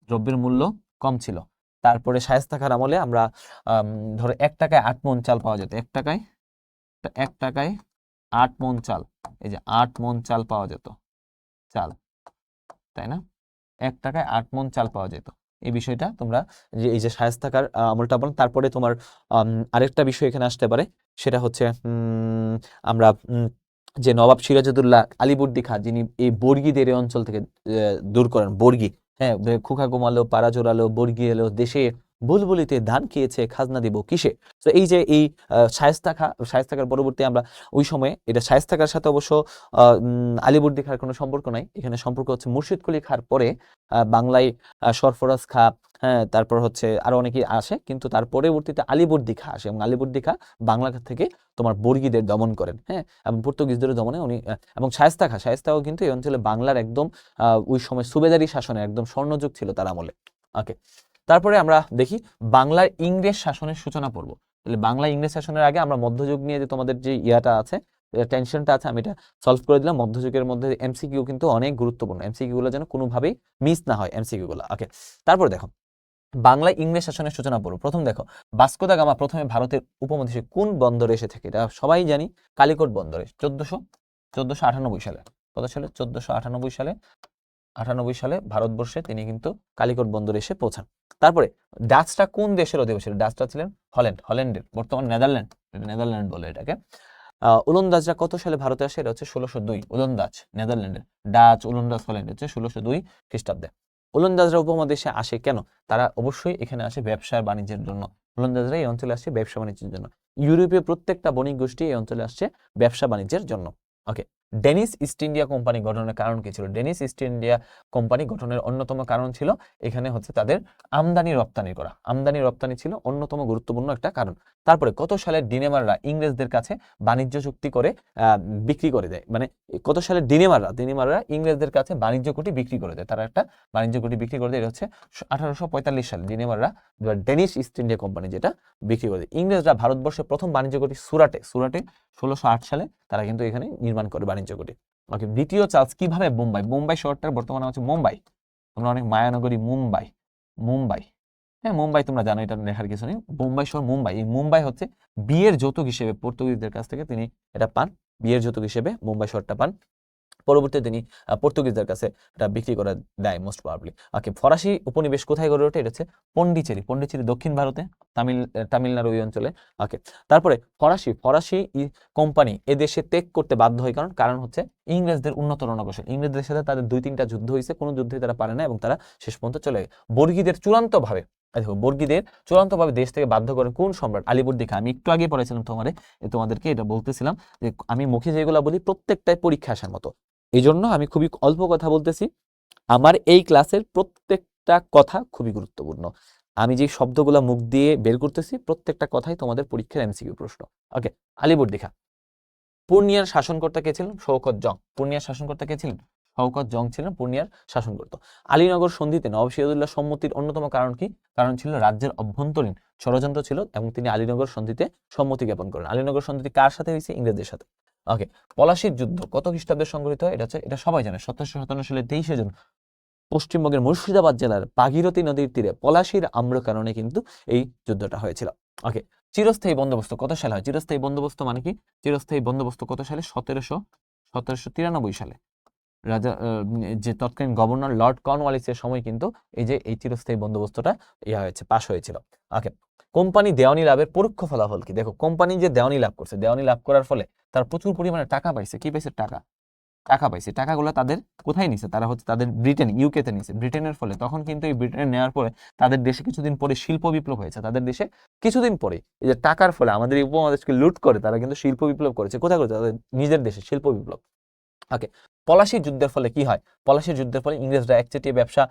দ্রব্যের মূল্য কম ছিল। তারপরে শায়েস্তা খাঁর আমলে আমরা ধরো 1 টাকায় 8 মণ চাল পাওয়া যেত। 1 টাকায় 8 মণ চাল, এই যে 8 মণ চাল পাওয়া যেত, চাল, তাই না? 1 টাকায় 8 মণ চাল পাওয়া যেত। এই বিষয়টা তোমরা যে এই যে শায়েস্তা খাঁর আমলটা বল। তারপরে তোমার আরেকটা বিষয় এখানে আসতে পারে, সেটা হচ্ছে আমরা যে নবাব সিরাজউদ্দৌলা আলীবর্দী খাঁ, যিনি এই বর্গীদের এই অঞ্চল থেকে দূর করেন। বর্গী, হ্যাঁ, খোকা ঘুমালো, পাড়া জোড়ালো, বর্গী এলো দেশে, বুলবুলিতে ধান খেয়েছে, খাজনা দিব কিসে। তো এই যে এই শায়েস্তা খাঁর পরবর্তী আমরা ওই সময়ে, এটা শায়েস্তা খাঁর সাথে অবশ্য আলীবর্দী খাঁর কোনো সম্পর্ক নাই, এখানে সম্পর্ক হচ্ছে মুর্শিদ কুলি খাঁর পরে বাংলায় সরফরাজ খাঁ, হ্যাঁ, তারপর হচ্ছে আরো অনেকেই আসে, কিন্তু তার পরবর্তীতে আলীবর্দী খাঁ আসে, এবং আলীবর্দী খাঁ বাংলা থেকে তোমার বর্গীদের দমন করেন, হ্যাঁ, এবং পর্তুগিজদের দমনে উনি, এবং শায়েস্তাও কিন্তু এই অঞ্চলে বাংলার একদম ওই সময় সুবেদারি শাসনের একদম স্বর্ণযুগ ছিল তার আমলে। ওকে, তারপরে আমরা দেখি বাংলার ইংরেজ শাসনের সূচনা পর্ব। তাহলে বাংলা ইংরেজ শাসনের আগে আমরা মধ্যযুগ নিয়ে যে তোমাদের যে ইয়াটা আছে, টেনশনটা আছে, আমি এটা সলভ করে দিলাম। মধ্যযুগের মধ্যে এমসিকিউ কিন্তু অনেক গুরুত্বপূর্ণ, এমসিকিউ গুলো যেন কোনোভাবেই মিস না হয় এমসিকিউ গুলো। ওকে, তারপর দেখো বাংলায় ইংরেজ শাসনের সূচনা পর্ব। প্রথম দেখো ভাস্কো দা গামা প্রথমে ভারতের উপমহাদেশে কোন বন্দরে এসে থাকে? এটা সবাই জানি, কালিকট বন্দরে। 1498 সালে। কত সালে? 1498 সালে ভারতবর্ষে তিনি কিন্তু কালিকট বন্দরে এসে পৌঁছান। তারপরে ডাচটা কোন দেশের অধিবাসী? ডাচটা ছিলেন হল্যান্ডের, বর্তমান নেদারল্যান্ড বলে এটাকে। ওলন্দাজরা কত সালে ভারতে আসে? এটা হচ্ছে 1602। ওলন্দাজ নেদারল্যান্ডের, ডাচ, ওলন্দাজ, হল্যান্ড হচ্ছে 1602 খ্রিস্টাব্দে। ওলন্দাজরা উপমহাদেশে আসে কেন? তারা অবশ্যই এখানে আসে ব্যবসা বাণিজ্যের জন্য। ওলন্দাজরা এই অঞ্চলে আসছে ব্যবসা বাণিজ্যের জন্য। ইউরোপীয় প্রত্যেকটা বণিক গোষ্ঠী এই অঞ্চলে আসছে ব্যবসা বাণিজ্যের জন্য। ওকে, ডেনিস ইস্ট ইন্ডিয়া কোম্পানি গঠনের কারণ কি ছিল? ডেনিস ইস্ট ইন্ডিয়া কোম্পানি গঠনের অন্যতম কারণ ছিল এখানে হচ্ছে তাদের আমদানি রপ্তানি করা। আমদানি রপ্তানি ছিল অন্যতম গুরুত্বপূর্ণ একটা কারণ। তারপরে কত সালে ডেনেমাররা ইংরেজদের কাছে বাণিজ্য চুক্তি করে বিক্রি করে দেয়? মানে কত সালে ডেনেমাররা ইংরেজদের কাছে বাণিজ্য কুঠি বিক্রি করে দেয়? তারা একটা বাণিজ্য কুঠি বিক্রি করে দেয়, এটা হচ্ছে 1845 সালে ডেনেমাররা ডেনিস ইস্ট ইন্ডিয়া কোম্পানি যেটা বিক্রি করে দেয়। ইংরেজরা ভারতবর্ষে প্রথম বাণিজ্য কুঠি সুরাটে 1608 সালে তারা কিন্তু এখানে নির্মাণ করে বাণিজ্য কুঠি। ওকে, দ্বিতীয় চার্লস কিভাবে বোম্বাই শহরটার বর্তমানে হচ্ছে মুম্বাই, তোমরা অনেক মায়ানগরী মুম্বাই, হ্যাঁ মুম্বাই তোমরা জানো, এটা লেখার কিছু নেই। বোম্বাই শহর মুম্বাই, এই মুম্বাই হচ্ছে বিয়ের যৌতুক হিসেবে পর্তুগিজদের কাছ থেকে তিনি এটা পান, বিয়ের যৌতুক হিসেবে মুম্বাই শহরটা পান। পরবর্তীতে তিনি পর্তুগিজদের কাছে এটা বিক্রি করে দেয় মোস্ট প্রবাবলি। ওকে, ফরাসি উপনিবেশ কোথায় গড়ে ওঠে? এটা হচ্ছে পন্ডিচেরি। পন্ডিচেরি দক্ষিণ ভারতে, তামিলনাড়ু ওই অঞ্চলে। ওকে, তারপরে ফরাসি কোম্পানি এদেশে ত্যাগ করতে বাধ্য হয়, কারণ হচ্ছে ইংরেজদের উন্নত রণকৌশল। ইংরেজদের সাথে তাদের 2-3টা যুদ্ধ হয়েছে, কোনো যুদ্ধে তারা পারে না এবং তারা শেষ পর্যন্ত চলে যায়। বর্গীদের চূড়ান্তভাবে দেশ থেকে বাধ্য করেন কোন সম্রাট? আলীবর্দী খাঁ। আমি একটু আগে পড়েছিলাম তোমাদেরকে এটা বলতেছিলাম যে আমি মুখে যেগুলো বলি প্রত্যেকটাই পরীক্ষা আসার মতো, এই জন্য আমি খুবই অল্প কথা বলতেছি। আমার এই ক্লাসের প্রত্যেকটা কথা খুবই গুরুত্বপূর্ণ। আমি যে শব্দগুলো মুখ দিয়ে বের করতেছি প্রত্যেকটা কথাই তোমাদের পরীক্ষার এমসিকিউ প্রশ্ন। ওকে, আলীবর্দী খাঁ। পূর্ণিয়ার শাসনকর্তা কে ছিলেন? শওকত জং। পূর্ণিয়ার শাসনকর্তা কে ছিলেন? শওকত জং ছিলেন পূর্ণিয়ার শাসনকর্তা। আলীনগর সন্ধিতে নবাব সিরাজউদ্দৌলার সম্মতির অন্যতম কারণ কি? কারণ ছিল রাজ্যের অভ্যন্তরীণ ষড়যন্ত্র ছিল এবং তিনি আলীনগর সন্ধিতে সম্মতি জ্ঞাপন করেন। আলীনগর সন্ধিতে কার সাথে হয়েছে? ইংরেজদের সাথে। ওকে, পলাশীর যুদ্ধ কত খ্রিস্টাব্দে সংঘটিত হয়? এটা সবাই জানে, 1757 সালের 23শে জুন পশ্চিমবঙ্গের মুর্শিদাবাদ জেলার ভাগীরথী নদীর তীরে পলাশীর আম্র কারণে কিন্তু এই যুদ্ধটা হয়েছিল। ওকে, চিরস্থায়ী বন্দোবস্ত কত সালে হয়? চিরস্থায়ী বন্দোবস্ত মানে কি? চিরস্থায়ী বন্দোবস্ত কত সালে? 1793 সালে রাজা যে তৎকালীন গভর্নর লর্ড কর্নওয়ালিসের সময় কিন্তু এই চিরস্থায়ী বন্দোবস্তটা হয়েছে, পাশ হয়েছিল। ওকে, কোম্পানি দেওয়ানি লাভের পরোক্ষ ফলাফল কি? দেখো, কোম্পানি যে দেওয়ানি লাভ করছে, দেওয়ানি লাভ করার ফলে তার প্রচুর পরিমাণে টাকা পাইছে। কি পাইছে? টাকা পাইছে। টাকাগুলো তাদের কোথায় নিছে? তারা হচ্ছে তাদের ইউকেতে নিছে। ব্রিটেনের ফলে তখন কিন্তু এই ব্রিটেনে নেওয়ার পরে তাদের দেশে কিছুদিন পরে শিল্প বিপ্লব হয়েছে। তাদের দেশে কিছুদিন পরে এই যে টাকার ফলে আমাদের এই উপমহাদেশকে লুট করে তারা কিন্তু শিল্প বিপ্লব করেছে। কোথায় করেছে? তাদের নিজের দেশে শিল্প বিপ্লব। ওকে, পলাশীর যুদ্ধের ফলে কি হয়? পলাশীর যুদ্ধের ফলে ইংরেজরা একচেটিয়া ব্যবসা,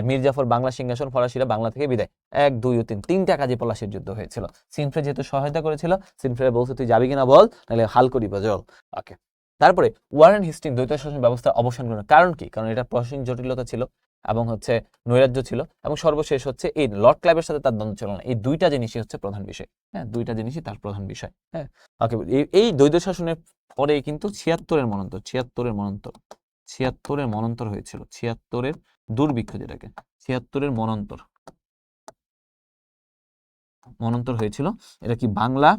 মির্জাফর বাংলা সিংহাসন, ফরাসিরা বাংলা থেকে বিদায়। 1, 2 ও 3 তিনটা কাজে পলাশীর যুদ্ধ হয়েছিল। সিনফ্রে যেহেতু সহায়তা করেছিল, সিনফ্রে বলছে তুই যাবি কিনা বল, নাহলে হাল করিব জল। ওকে, তারপরে ওয়ারেন হেস্টিং দ্বৈত শাসন ব্যবস্থার অবসান করেন। কারণ কি? কারণ এটা প্রশাসনিক জটিলতা ছিল এবং হচ্ছে নৈরাজ্য ছিল, এবং সর্বশেষ হচ্ছে এই লর্ড ক্লাইভের সাথে তার দ্বন্দ্ব ছিল না। এই দুইটা জিনিসই হচ্ছে প্রধান বিষয়। হ্যাঁ, দুইটা জিনিসই তার প্রধান বিষয়। হ্যাঁ, ওকে, এই দ্বৈত শাসনের পরে কিন্তু 76-এর মনন্তর হয়েছিল। 76-এর দুর্ভিক্ষ, যেটাকে 76-এর মনন্তর হয়েছিল। এটা কি বাংলা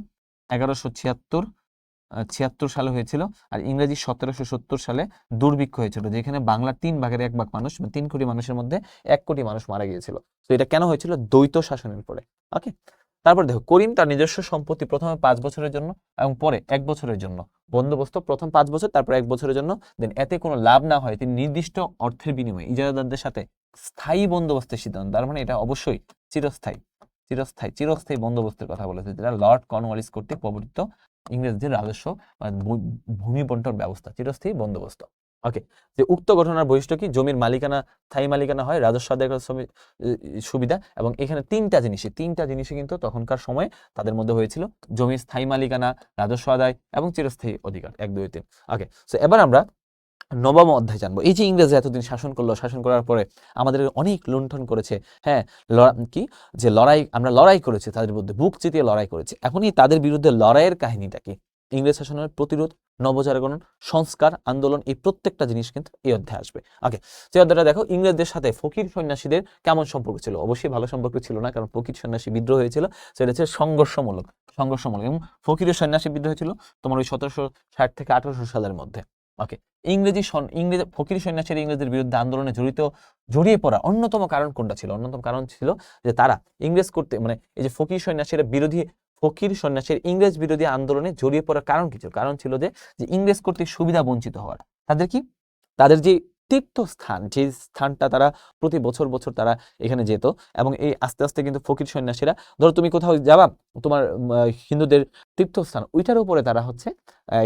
1176 সালে হয়েছিল, আর ইংরেজি 1770 সালে দুর্ভিক্ষ হয়েছিল, যেখানে বাংলার 3/1 মানুষ, 3 কোটি মানুষের মধ্যে 1 কোটি মানুষ মারা গিয়েছিল। তো এটা কেন হয়েছিল? দ্বৈত শাসনের পরে। ওকে, তারপর দেখো, করিম তার নিজস্ব সম্পত্তি প্রথমে 5 বছরের জন্য এবং পরে 1 বছরের জন্য বন্দোবস্ত, প্রথম 5 বছর তারপর 1 বছরের জন্য দেন। এতে কোনো লাভ না হয় তিনি নির্দিষ্ট অর্থের বিনিময়ে ইজারাদারদের সাথে স্থায়ী বন্দোবস্তের সিদ্ধান্ত, তার মানে এটা অবশ্যই চিরস্থায়ী বন্দোবস্তের কথা বলেছে, যেটা লর্ড কর্নওয়ালিস কর্তৃক প্রবর্তিত ইংরেজদের রাজস্ব ভূমি বন্টন ব্যবস্থা, চিরস্থায়ী বন্দোবস্ত। ওকে, যে উক্ত ঘটনার বৈশিষ্ট্য কি? জমির মালিকানা স্থায়ী মালিকানা হয়, রাজস্ব আদায় করার সুবিধা, এবং এখানে তিনটা জিনিসই কিন্তু তখনকার সময়ে তাদের মধ্যে হয়েছিল: জমির স্থায়ী মালিকানা, রাজস্ব আদায় এবং চিরস্থায়ী অধিকার। 1, 2, 3। ওকে, সো এবার আমরা নবম অধ্যায় জানবো। এই যে ইংরেজরা এতদিন শাসন করার পরে আমাদের অনেক লুণ্ঠন করেছে। হ্যাঁ, আমরা লড়াই করেছি, তাদের বিরুদ্ধে বুক চিতিয়ে লড়াই করেছি। এখনই তাদের বিরুদ্ধে লড়াইয়ের কাহিনীটা কি? ইংরেজ শাসনের প্রতিরোধ, নবজাগরণ, সংস্কার, আন্দোলন, এই প্রত্যেকটা জিনিস কিন্তু এই অধ্যায়ে আসবে। ওকে, যে অধ্যায়টা দেখো, ইংরেজদের সাথে ফকির সন্ন্যাসীদের কেমন সম্পর্ক ছিল? অবশ্যই ভালো সম্পর্ক ছিল না, কারণ ফকির সন্ন্যাসী বিদ্রোহ হয়েছিল, সেটা হচ্ছে সংঘর্ষমূলক। এবং ফকিরের সন্ন্যাসী বিদ্রোহ হয়েছিল তোমার ওই 1760 থেকে 1800 সালের মধ্যে। ওকে, ফকির সন্ন্যাসীর ইংরেজদের বিরুদ্ধে আন্দোলনে জড়িয়ে পড়া অন্যতম কারণ কোনটা ছিল? অন্যতম কারণ ছিল যে তারা ইংরেজ এই যে ফকির সন্ন্যাসীর ইংরেজ বিরোধী আন্দোলনে জড়িয়ে পড়ার কারণ কি ছিল? কারণ ছিল যে ইংরেজ কর্তৃক সুবিধা বঞ্চিত হওয়ার। তাদের যে তীর্থস্থান, যে স্থানটা তারা প্রতি বছর তারা এখানে যেত, এবং এই আস্তে আস্তে কিন্তু ফকির সন্ন্যাসীরা, ধরো তুমি কোথাও যাবা, তোমার হিন্দুদের তীর্থস্থান, ওইটার উপরে তারা হচ্ছে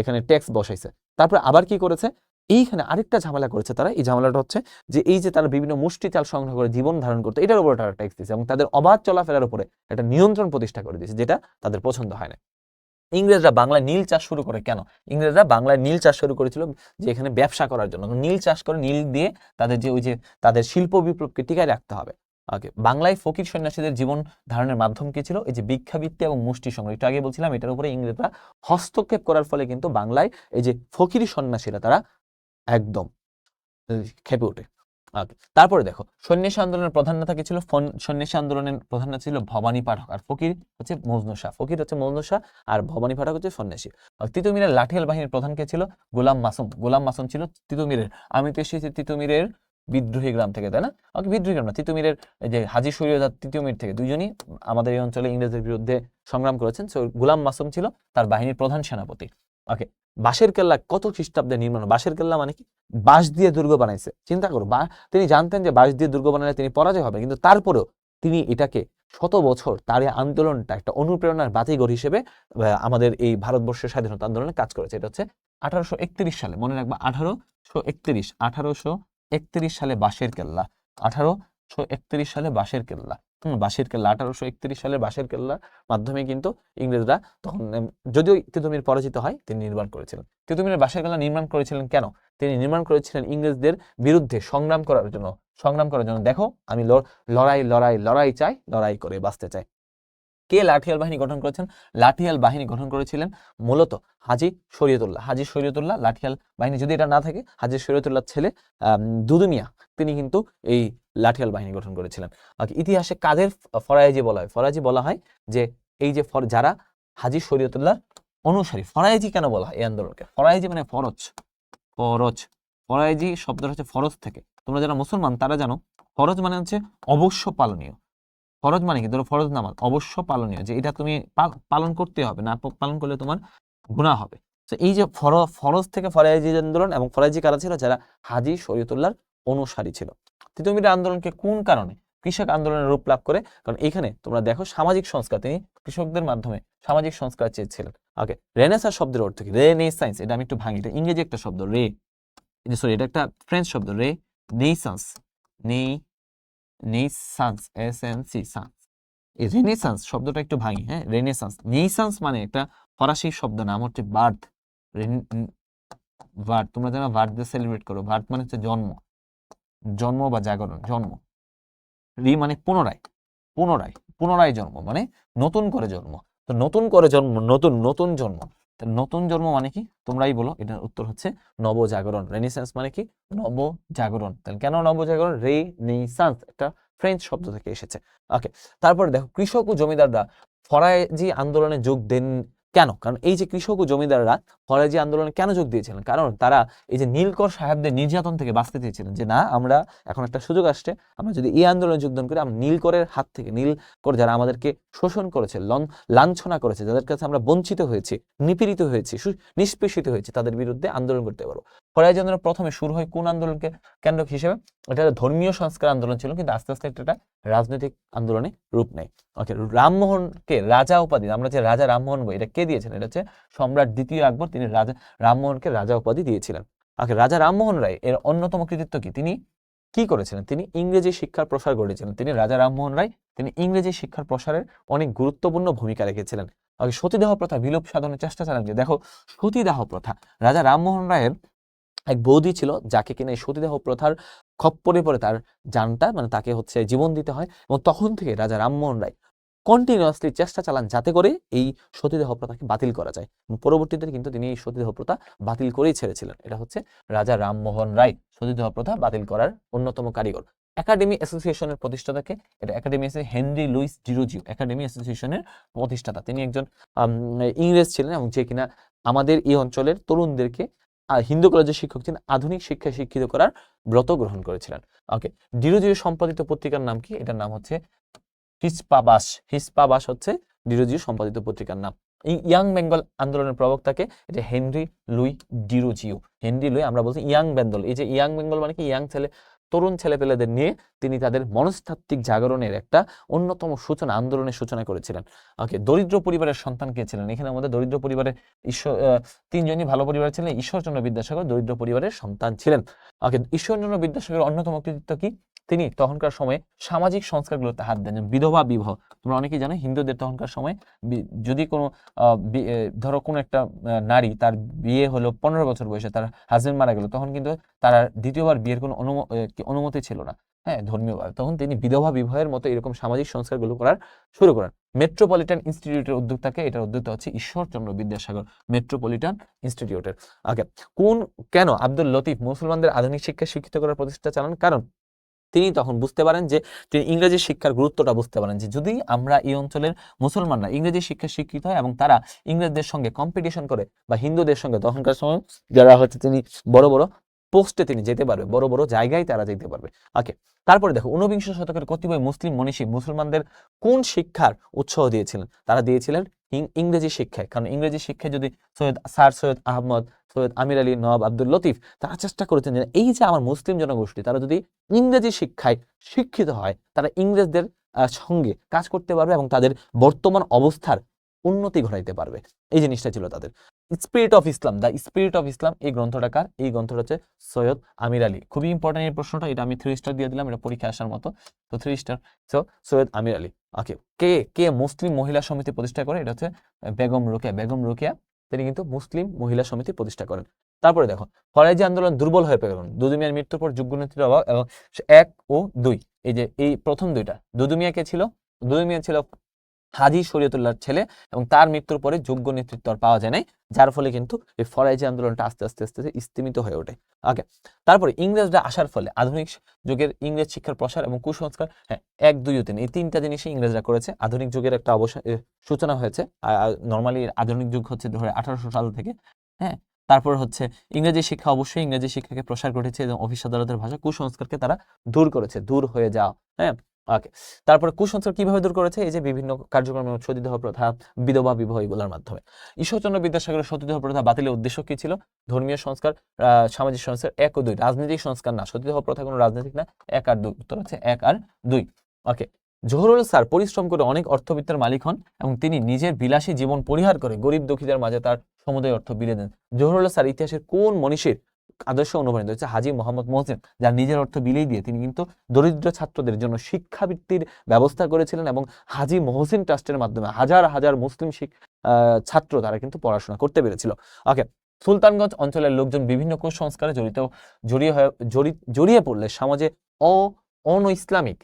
এখানে ট্যাক্স বসাইছে। তারপর আবার কি করেছে? এইখানে আরেকটা ঝামেলা করেছে তারা। এই ঝামেলাটা হচ্ছে যে এই যে তারা বিভিন্ন মুষ্টি চাল সংগ্রহ করে জীবন ধারণ করতো, এটার উপরে তারা ট্যাক্স দিয়েছে, এবং তাদের অবাধ চলাফেরার উপরে একটা নিয়ন্ত্রণ প্রতিষ্ঠা করে দিয়েছে, যেটা তাদের পছন্দ হয় না। ইংরেজরা বাংলায় নীল চাষ শুরু করে কেন? ইংরেজরা বাংলায় নীল চাষ শুরু করেছিল যে এখানে ব্যবসা করার জন্য। নীল চাষ করে নীল দিয়ে তাদের শিল্প বিপ্লবকে টিকায় রাখতে হবে। ওকে, বাংলায় ফকির সন্ন্যাসীদের জীবন ধারণের মাধ্যম কি ছিল? এই যে ভিক্ষাবৃত্তি এবং মুষ্টি সংগ্রহ, একটু আগে বলছিলাম, এটার উপরে ইংরেজরা হস্তক্ষেপ করার ফলে কিন্তু বাংলায় এই যে ফকির সন্ন্যাসীরা তারা একদম খেপে ওঠে। তারপরে দেখো সন্ন্যাসী আন্দোলনের প্রধান নেতা কি ছিল? সন্ন্যাসী আন্দোলনের প্রধান নেতা ছিল ভবানী পাঠক, আর ফকির হচ্ছে মজনু শাহ। ফকির হচ্ছে মজনু শাহ আর ভবানী পাঠক হচ্ছে সন্ন্যাসী। তিতুমিরের লাঠিয়াল বাহিনীর প্রধান কে ছিল? গোলাম মাসুম। গোলাম মাসুম ছিল তিতুমিরের, আমি তো এসেছি তিতুমিরের বিদ্রোহী গ্রাম থেকে, তাই না? বিদ্রোহী গ্রাম না, তিতুমিরের যে হাজী শরীয়ত তিতুমির থেকে, দুইজনই আমাদের এই অঞ্চলে ইংরেজদের বিরুদ্ধে সংগ্রাম করেছেন। গোলাম মাসুম ছিল তার বাহিনীর প্রধান সেনাপতি। ওকে, বাঁশের কেল্লা কত খ্রিস্টাব্দে নির্মাণ? বাঁশের কেল্লা মানে কি? বাঁশ দিয়ে দুর্গ বানাইছে। চিন্তা করো, তিনি জানতেন যে বাঁশ দিয়ে দুর্গ বানালে তিনি পরাজয় হবে, কিন্তু তারপরেও তিনি এটাকে শত বছর তার এই আন্দোলনটা একটা অনুপ্রেরণার বাতিঘর হিসেবে আমাদের এই ভারতবর্ষের স্বাধীনতা আন্দোলনে কাজ করেছে। এটা হচ্ছে 1831 সালে, মনে রাখবা 1831 সালে বাঁশের কেল্লা, 1831 সালে বাঁশের কেল্লা, বাঁশের কেল্লা 1831 সালে বাঁশের কেল্লার মাধ্যমে কিন্তু ইংরেজরা তখন, যদিও তিতুমির পরাজিত হয়, তিনি নির্মাণ করেছিলেন। তিতুমিরের বাঁশের কেল্লা নির্মাণ করেছিলেন কেন? তিনি নির্মাণ করেছিলেন ইংরেজদের বিরুদ্ধে সংগ্রাম করার জন্য। দেখো, আমি লড়াই চাই, লড়াই করে বাঁচতে চাই। কে লাঠিয়াল বাহিনী গঠন করেছেন? লাঠিয়াল বাহিনী গঠন করেছিলেন মূলত হাজী শরীয়তুল্লাহ। লাঠিয়াল বাহিনী যদি এটা না থাকে, হাজী শরীয়তুল্লাহর ছেলে দুদু মিয়া, তিনি কিন্তু এই লাঠিয়াল বাহিনী গঠন করেছিলেন। ইতিহাসে কাদের ফরায়েজি বলা হয়? ফরায়েজি বলা হয় যে এই যে যারা হাজী শরীয়তুল্লাহর অনুসারী। ফরায়েজি কেন বলা হয় এই আন্দোলনকে? ফরায়েজি মানে ফরজ। ফরায়েজি শব্দটা হচ্ছে ফরজ থেকে। তোমরা যারা মুসলমান তারা জানো ফরজ মানে হচ্ছে অবশ্য পালনীয়। ফরজ মানে কি? ধরো ফরজ নামাজ অবশ্য পালনীয়, যে এটা তুমি পালন করতে হবে, না পালন করলে তোমার গুনাহ হবে। তো এই যে ফরজ থেকে ফরায়েজি আন্দোলন, এবং ফরায়েজি কারা ছিল? যারা হাজী শরীয়তুল্লাহর অনুসারী ছিল। তিতুমিরের আন্দোলনকে কোন কারণে কৃষক আন্দোলনের রূপ লাভ করে? কারণ এখানে তোমরা দেখো সামাজিক সংস্কার, তিনি কৃষকদের মাধ্যমে সামাজিক সংস্কার চেয়েছিলেন। ওকে, রেনেসাঁ শব্দের অর্থ কি? রেনেসাঁস, এটা আমি একটু ভাঙি, এটা ইংরেজি একটা শব্দ, সরি এটা একটা ফ্রেঞ্চ শব্দ, নেইসান্স, এই রেনেসান্স শব্দটা একটু ভাঙি। হ্যাঁ, নেইসান্স মানে একটা ফরাসি শব্দ, নাম হচ্ছে বার্থ। তোমরা জানো বার্থ ডে সেলিব্রেট করো, বার্থ মানে হচ্ছে জন্ম বা জাগরণ, জন্ম। মানে পুনরায় জন্ম, মানে নতুন করে জন্ম। তো নতুন করে জন্ম, নতুন জন্ম। নতুন জন্ম মানে কি? তোমরাই বলো, এটার উত্তর হচ্ছে নবজাগরণ। রেনেসান্স মানে কি? নবজাগরণ। তাহলে কেন নবজাগরণ? রেনেসান্স একটা ফ্রেঞ্চ শব্দ থেকে এসেছে। ওকে, তারপরে দেখো কৃষক ও জমিদাররা ফরায়েজি আন্দোলনে যোগ দেন কেন? কারণ এই যে কৃষক ও জমিদাররা ফরায়েজি আন্দোলনে কেন যোগ দিয়েছিলেন? কারণ তারা এই যে নীলকর সাহেবদের নির্যাতন থেকে বাঁচতে চেয়েছিলেন, যে না, আমরা এখন একটা সুযোগ আসছে, আমরা যদি এই আন্দোলনে যোগদান করি, আমরা নীলকরের হাত থেকে, নীলকর যারা আমাদেরকে শোষণ করেছে, লাঞ্ছনা করেছে, যাদের কাছে আমরা বঞ্চিত হয়েছি, নিপীড়িত হয়েছি, নিষ্পেষিত হয়েছি, তাদের বিরুদ্ধে আন্দোলন করতে পারবো। ফরায়েজি আন্দোলন প্রথমে শুরু হয় কোন আন্দোলনকে কেন্দ্র হিসেবে? এটা ধর্মীয় সংস্কার আন্দোলন ছিল, কিন্তু আস্তে আস্তে এটা রাজনৈতিক আন্দোলনে রূপ নেয়। ওকে, রামমোহনকে রাজা উপাধি, আমরা যে রাজা রামমোহন বই, এটা কে দিয়েছেন? এটা হচ্ছে সম্রাট দ্বিতীয় আকবর, তিনি রামমোহনকে রাজা উপাধি দিয়েছিলেন। ওকে, রাজা রামমোহন রায় এর অন্যতম কৃতিত্ব কি? তিনি কি করেছিলেন? তিনি ইংরেজি শিক্ষার প্রসার ঘটিয়েছিলেন। তিনি রাজা রামমোহন রায়, তিনি ইংরেজি শিক্ষার প্রসারের অনেক গুরুত্বপূর্ণ ভূমিকা রেখেছিলেন। সতীদাহ প্রথা বিলোপ সাধনের চেষ্টা চালান। দেখো, সতীদাহ প্রথা, রাজা রামমোহন রায়ের এক বৌদি ছিল, যাকে কিনা এই সতীদাহ প্রথার খপ্পরে পড়ে তার জানটা, মানে তাকে হচ্ছে জীবন দিতে হয়, এবং তখন থেকে রাজা রামমোহন রায় কন্টিনিউয়াসলি চেষ্টা চালান যাতে করে এই সতীদাহ প্রথাকে বাতিল করা যায়। পরবর্তীতে কিন্তু তিনি এই সতীদাহ প্রথা বাতিল করেই ছেড়েছিলেন। এটা হচ্ছে রাজা রামমোহন রায়, সতীদাহ প্রথা বাতিল করার অন্যতম কারিগর। একাডেমি অ্যাসোসিয়েশনের প্রতিষ্ঠাতাকে? এটা academy Henry Luis Derozio, academy অ্যাসোসিয়েশনের প্রতিষ্ঠাতা। তিনি একজন ইংরেজ ছিলেন, এবং যে কিনা আমাদের এই অঞ্চলের তরুণদেরকে, হিন্দু কলেজের শিক্ষক ছিলেন, আধুনিক শিক্ষায় শিক্ষিত করার ব্রত গ্রহণ করেছিলেন। ওকে, ডিরোজিও সম্পাদিত পত্রিকার নাম কি? এটার নাম হচ্ছে হিসপাবাস হচ্ছে ডিরোজিও সম্পাদিত পত্রিকার নাম। ইয়াং বেঙ্গল আন্দোলনের প্রবক্তাকে? এটা হেনরি লুই ডিরোজিও। আমরা বলছি ইয়াং বেঙ্গল। এই যে ইয়াং বেঙ্গল মানে কি? ইয়াং তরুণ ছেলেপেলেদের নিয়ে তিনি তাদের মনস্তাত্ত্বিক জাগরণের একটা অন্যতম সূচনা, আন্দোলনের সূচনা করেছিলেন। ওকে, দরিদ্র পরিবারের সন্তান কে ছিলেন? এখানে আমাদের দরিদ্র পরিবারের তিনজনই ভালো পরিবার ছিলেন। ঈশ্বরচন্দ্র বিদ্যাসাগর দরিদ্র পরিবারের সন্তান ছিলেন। ওকে, ঈশ্বরচন্দ্র বিদ্যাসাগরের অন্যতম কৃতিত্ব কি? তিনি তখনকার সময়ে সামাজিক সংস্কারগুলোতে হাত দেন। বিধবা বিবাহ, তোমরা অনেকেই জানো, হিন্দুদের তখনকার সময় যদি কোনো ধরো কোনো একটা নারী, তার বিয়ে হলো 15 বছর বয়সে, তার হাজবেন্ড মারা গেল, তখন কিন্তু তার দ্বিতীয়বার বিয়ের কোনো অনুমতি ছিল না, হ্যাঁ, ধর্মীয়ভাবে। তখন তিনি বিধবা বিবাহের মতো এরকম সামাজিক সংস্কারগুলো করার শুরু করেন। মেট্রোপলিটন ইনস্টিটিউটের উদ্যোক্তাকে? এটার উদ্যোক্তা হচ্ছে ঈশ্বরচন্দ্র বিদ্যাসাগর, মেট্রোপলিটন ইনস্টিটিউটের। কেন আব্দুল লতিফ মুসলমানদের আধুনিক শিক্ষা শিক্ষিত করার প্রচেষ্টা চালান? কারণ তিনি তখন বুঝতে পারেন যে তিনি ইংরেজি শিক্ষার গুরুত্বটা বুঝতে পারেন যে যদি আমরা এই অঞ্চলের মুসলমানরা ইংরেজি শিক্ষায় শিক্ষিত হয় এবং তারা ইংরেজদের সঙ্গে কম্পিটিশন করে বা হিন্দুদের সঙ্গে তখনকার সময় যারা হচ্ছে তিনি বড় বড় পোস্টে তিনি যেতে পারবে, বড় বড় জায়গায় তারা যেতে পারবে। ওকে, তারপরে দেখো 19বিংশ শতকের কতিপয় মুসলিম মনীষী মুসলমানদের কোন শিক্ষার উৎসাহ দিয়েছিলেন? তারা দিয়েছিলেন ইংরেজি শিক্ষায়। কারণ ইংরেজি শিক্ষায় যদি সৈয়দ আহমদ, সৈয়দ আমির আলী, নওয়াব আব্দুল লতিফ তারা চেষ্টা করেছেন যে এই যে আমার মুসলিম জনগোষ্ঠী তারা যদি ইংরেজি শিক্ষায় শিক্ষিত হয় তারা ইংরেজদের সঙ্গে কাজ করতে পারবে এবং তাদের বর্তমান অবস্থার উন্নতি ঘটাইতে পারবে। এই জিনিসটা ছিল তাদের। Spirit of Islam, the spirit of Islam, এই গ্রন্থটা কার? এই গ্রন্থটা হচ্ছে সৈয়দ আমির আলী। খুবই ইম্পর্টেন্ট এই প্রশ্নটা, এটা আমি 3 স্টার দিয়ে দিলাম, এটা পরীক্ষা আসার মতো, তো 3 স্টার। সো সৈয়দ আমির আলী। ওকে, কে কে মুসলিম মহিলা সমিতি প্রতিষ্ঠা করে? এটা হচ্ছে বেগম রোকেয়া। বেগম রোকেয়া তিনি কিন্তু মুসলিম মহিলা সমিতি প্রতিষ্ঠা করেন। তারপরে দেখো ফরাজি আন্দোলন দুর্বল হয়ে পড়ল দুদু মিয়ার মৃত্যুর পর যোগ্য নেতৃত্বের অভাব এবং 1 ও 2, এই যে এই প্রথম দুইটা, দুদু মিয়া কে ছিল? দুদু মিয়া ছিল হাজী শরীয়তুল্লাহর ছেলে এবং তার মৃত্যুর পরে যোগ্য নেতৃত্ব আর পাওয়া যায় নাই, যার ফলে কিন্তু এই ফরাজি আন্দোলনটা আস্তে আস্তে আস্তে স্তিমিত হয়ে ওঠে। ওকে, তারপরে ইংরেজরা আসার ফলে আধুনিক যুগের ইংরেজ শিক্ষার প্রসার এবং কুসংস্কার, হ্যাঁ 1, 2 ও 3 এই 3টা জিনিসই ইংরেজরা করেছে। আধুনিক যুগের একটা সূচনা হয়েছে। নর্মালি আধুনিক যুগ হচ্ছে ধরে 1800 সাল থেকে। হ্যাঁ, তারপর হচ্ছে ইংরেজি শিক্ষা, অবশ্যই ইংরেজি শিক্ষাকে প্রসার ঘটেছে এবং অফিস আদালতের ভাষা কুসংস্কারকে তারা দূর করেছে, দূর হয়ে যাও। হ্যাঁ, ওকে, তারপরে কুসংস্কার কিভাবে দূর করেছে? এই যে বিভিন্ন কার্যক্রমে সতীদাহ প্রথা, বিধবা বিবাহ, এগুলোর মাধ্যমে। ঈশ্বরচন্দ্র বিদ্যাসাগরের সতীদাহ প্রথা বাতিলের উদ্দেশ্য কি ছিল? ধর্মীয় সংস্কার, সামাজিক সংস্কার। 1 ও 2, রাজনৈতিক সংস্কার না, সতীদাহ প্রথা কোনো রাজনৈতিক না। 1 আর 2, উত্তর হচ্ছে 1 আর 2। ওকে, জহুরুল স্যার পরিশ্রম করে অনেক অর্থবিত্তের মালিক হন এবং তিনি নিজের বিলাসী জীবন পরিহার করে গরিব দুঃখীদের মাঝে তার সমুদয় অর্থ বিলিয়ে দেন। জহুরুল স্যার ইতিহাসের কোন মনীষীর আদর্শ অনুপ্রাণিত হচ্ছে? হাজী মোহাম্মদ মহসিন, যার নিজের অর্থ বিলিয়ে দিয়ে তিনি কিন্তু দরিদ্র ছাত্রদের জন্য শিক্ষাবৃত্তির ব্যবস্থা করেছিলেন এবং হাজী মহসিন ট্রাস্টের মাধ্যমে হাজার হাজার মুসলিম ছাত্র তারা কিন্তু পড়াশোনা করতে পেরেছিল। ওকে, সুলতানগঞ্জ অঞ্চলের লোকজন বিভিন্ন কুসংস্কারে জড়িয়ে পড়লে সমাজে অন ইসলামিক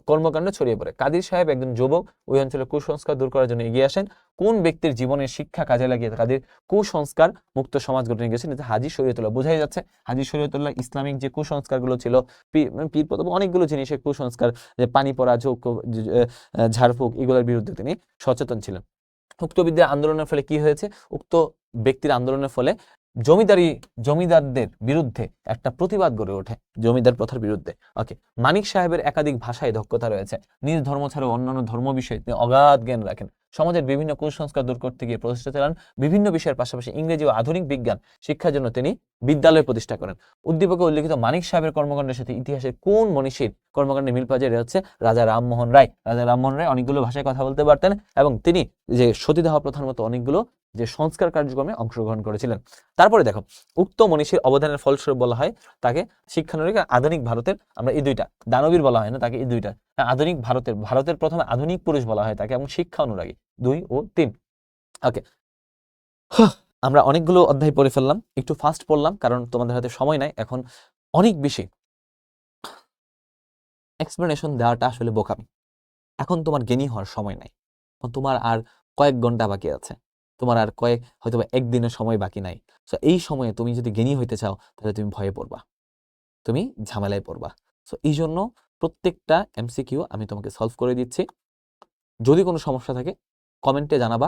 কর্মকাণ্ড ছড়িয়ে পড়ে। কাদির সাহেব একজন যুবক ওই অঞ্চলে কুসংস্কার দূর করার জন্য এগিয়ে আসেন। কোন ব্যক্তির জীবনের শিক্ষা কাজে লাগিয়ে কাদির কুসংস্কার মুক্ত সমাজ গঠনে গেছেন? হাজী শরীয়তুল্লাহ। বোঝাই যাচ্ছে হাজী শরীয়তুল্লাহ ইসলামিক যে কুসংস্কারগুলো ছিল, পীর অনেকগুলো জিনিসের কুসংস্কার, যে পানি পড়া, ঝাড়ফুঁক, এগুলোর বিরুদ্ধে তিনি সচেতন ছিলেন। উক্ত বিদ্যা আন্দোলনের ফলে কি হয়েছে? উক্ত ব্যক্তির আন্দোলনের ফলে জমিদারদের বিরুদ্ধে একটা প্রতিবাদ গড়ে ওঠে, জমিদার প্রথার বিরুদ্ধে। ওকে, মানিক সাহেবের একাধিক ভাষায় দক্ষতা রয়েছে। নিজ ধর্ম ছাড়াও অন্যান্য ধর্ম বিষয়ে তিনি অগাধ জ্ঞান রাখেন। সমাজের বিভিন্ন কুসংস্কার দূর করতে গিয়ে প্রচেষ্টা চালান। বিভিন্ন বিষয়ের পাশাপাশি ইংরেজি ও আধুনিক বিজ্ঞান শিক্ষার জন্য তিনি বিদ্যালয় প্রতিষ্ঠা করেন। উদ্দীপকে উল্লেখিত মানিক সাহেবের কর্মকাণ্ডের সাথে ইতিহাসের কোন মনীষীর কর্মকাণ্ডে মিল পাওয়া যায়? এটা হচ্ছে রাজা রামমোহন রায়। রাজা রামমোহন রায় অনেকগুলো ভাষায় কথা বলতে পারতেন এবং তিনি যে সতীদাহ প্রথার মতো অনেকগুলো যে সংস্কার কার্যক্রমে অংশগ্রহণ করেছিলেন। তারপরে দেখো উক্ত মনীষীর অবদানের ফলস্বরূপ বলা হয় তাকে শিক্ষানুরাগী। আধুনিক ভারতের আমরা এই দুইটা, দানবীর বলা হয় না তাকে, এই দুইটা আধুনিক ভারতের প্রথম আধুনিক পুরুষ বলা হয় তাকে, এবং শিক্ষা অনুরাগী 2 ও 3। ওকে, আমরা অনেকগুলো অধ্যায় পড়ে ফেললাম, একটু ফাস্ট পড়লাম কারণ তোমাদের হাতে সময় নাই। এখন অনেক বেশি এক্সপ্লেনেশন দেওয়াটা আসলে বোকামি। এখন তোমার জ্ঞানী হওয়ার সময় নাই, এখন তোমার আর কয়েক ঘন্টা বাকি আছে, তোমার আর হয়তো একদিনের সময় বাকি নাই। সো এই সময়ে তুমি যদি জ্ঞানী হইতে চাও তাহলে তুমি ভয়ে পড়বা, তুমি ঝামেলায় পড়বা। সো এই জন্য প্রত্যেকটা এমসিকিউ আমি তোমাকে সলভ করে দিচ্ছি। যদি কোনো সমস্যা থাকে কমেন্টে জানাবা,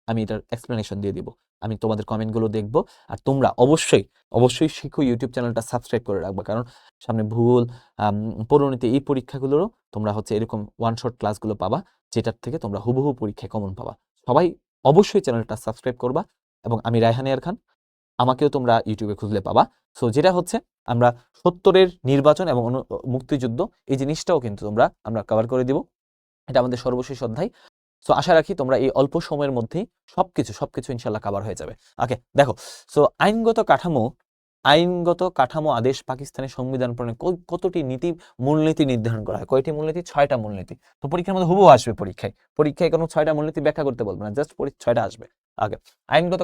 আমি এটার এক্সপ্লেনেশন দিয়ে দিব। আমি তোমাদের কমেন্টগুলো দেখবো। আর তোমরা অবশ্যই শিখো ইউটিউব চ্যানেলটা সাবস্ক্রাইব করে রাখবা, কারণ সামনে ভূগোল, পরিণতি, এই পরীক্ষাগুলোরও তোমরা হচ্ছে এরকম ওয়ান শট ক্লাসগুলো পাবা, যেটার থেকে তোমরা হুবহু পরীক্ষায় কমন পাবা। সবাই অবশ্যই চ্যানেলটা সাবস্ক্রাইব করবা। এবং আমি রায়হান এয়ার খান, আমাকেও তোমরা ইউটিউবে খুঁজলে পাবা। সো যেটা হচ্ছে আমরা 70-এর নির্বাচন এবং মুক্তিযুদ্ধ, এই জিনিসটাও কিন্তু আমরা কভার করে দিব। এটা আমাদের সর্বশেষ অধ্যায়। সো আশা রাখি তোমরা এই অল্প সময়ের মধ্যেই সবকিছু ইনশাল্লাহ কভার হয়ে যাবে। ওকে, দেখো, সো আইনগত কাঠামো আদেশ পাকিস্তানের সংবিধান প্রণয়নে কতটি মূলনীতি নির্ধারণ করা হয়? কয়টি মূলনীতি? 6টা মূলনীতি। তো পরীক্ষার মধ্যে হুবহু আসবে, পরীক্ষায় কোনো 6টা মূলনীতি ব্যাখ্যা করতে বলবে না, জাস্ট 6টা আসবে। আগে আইনগত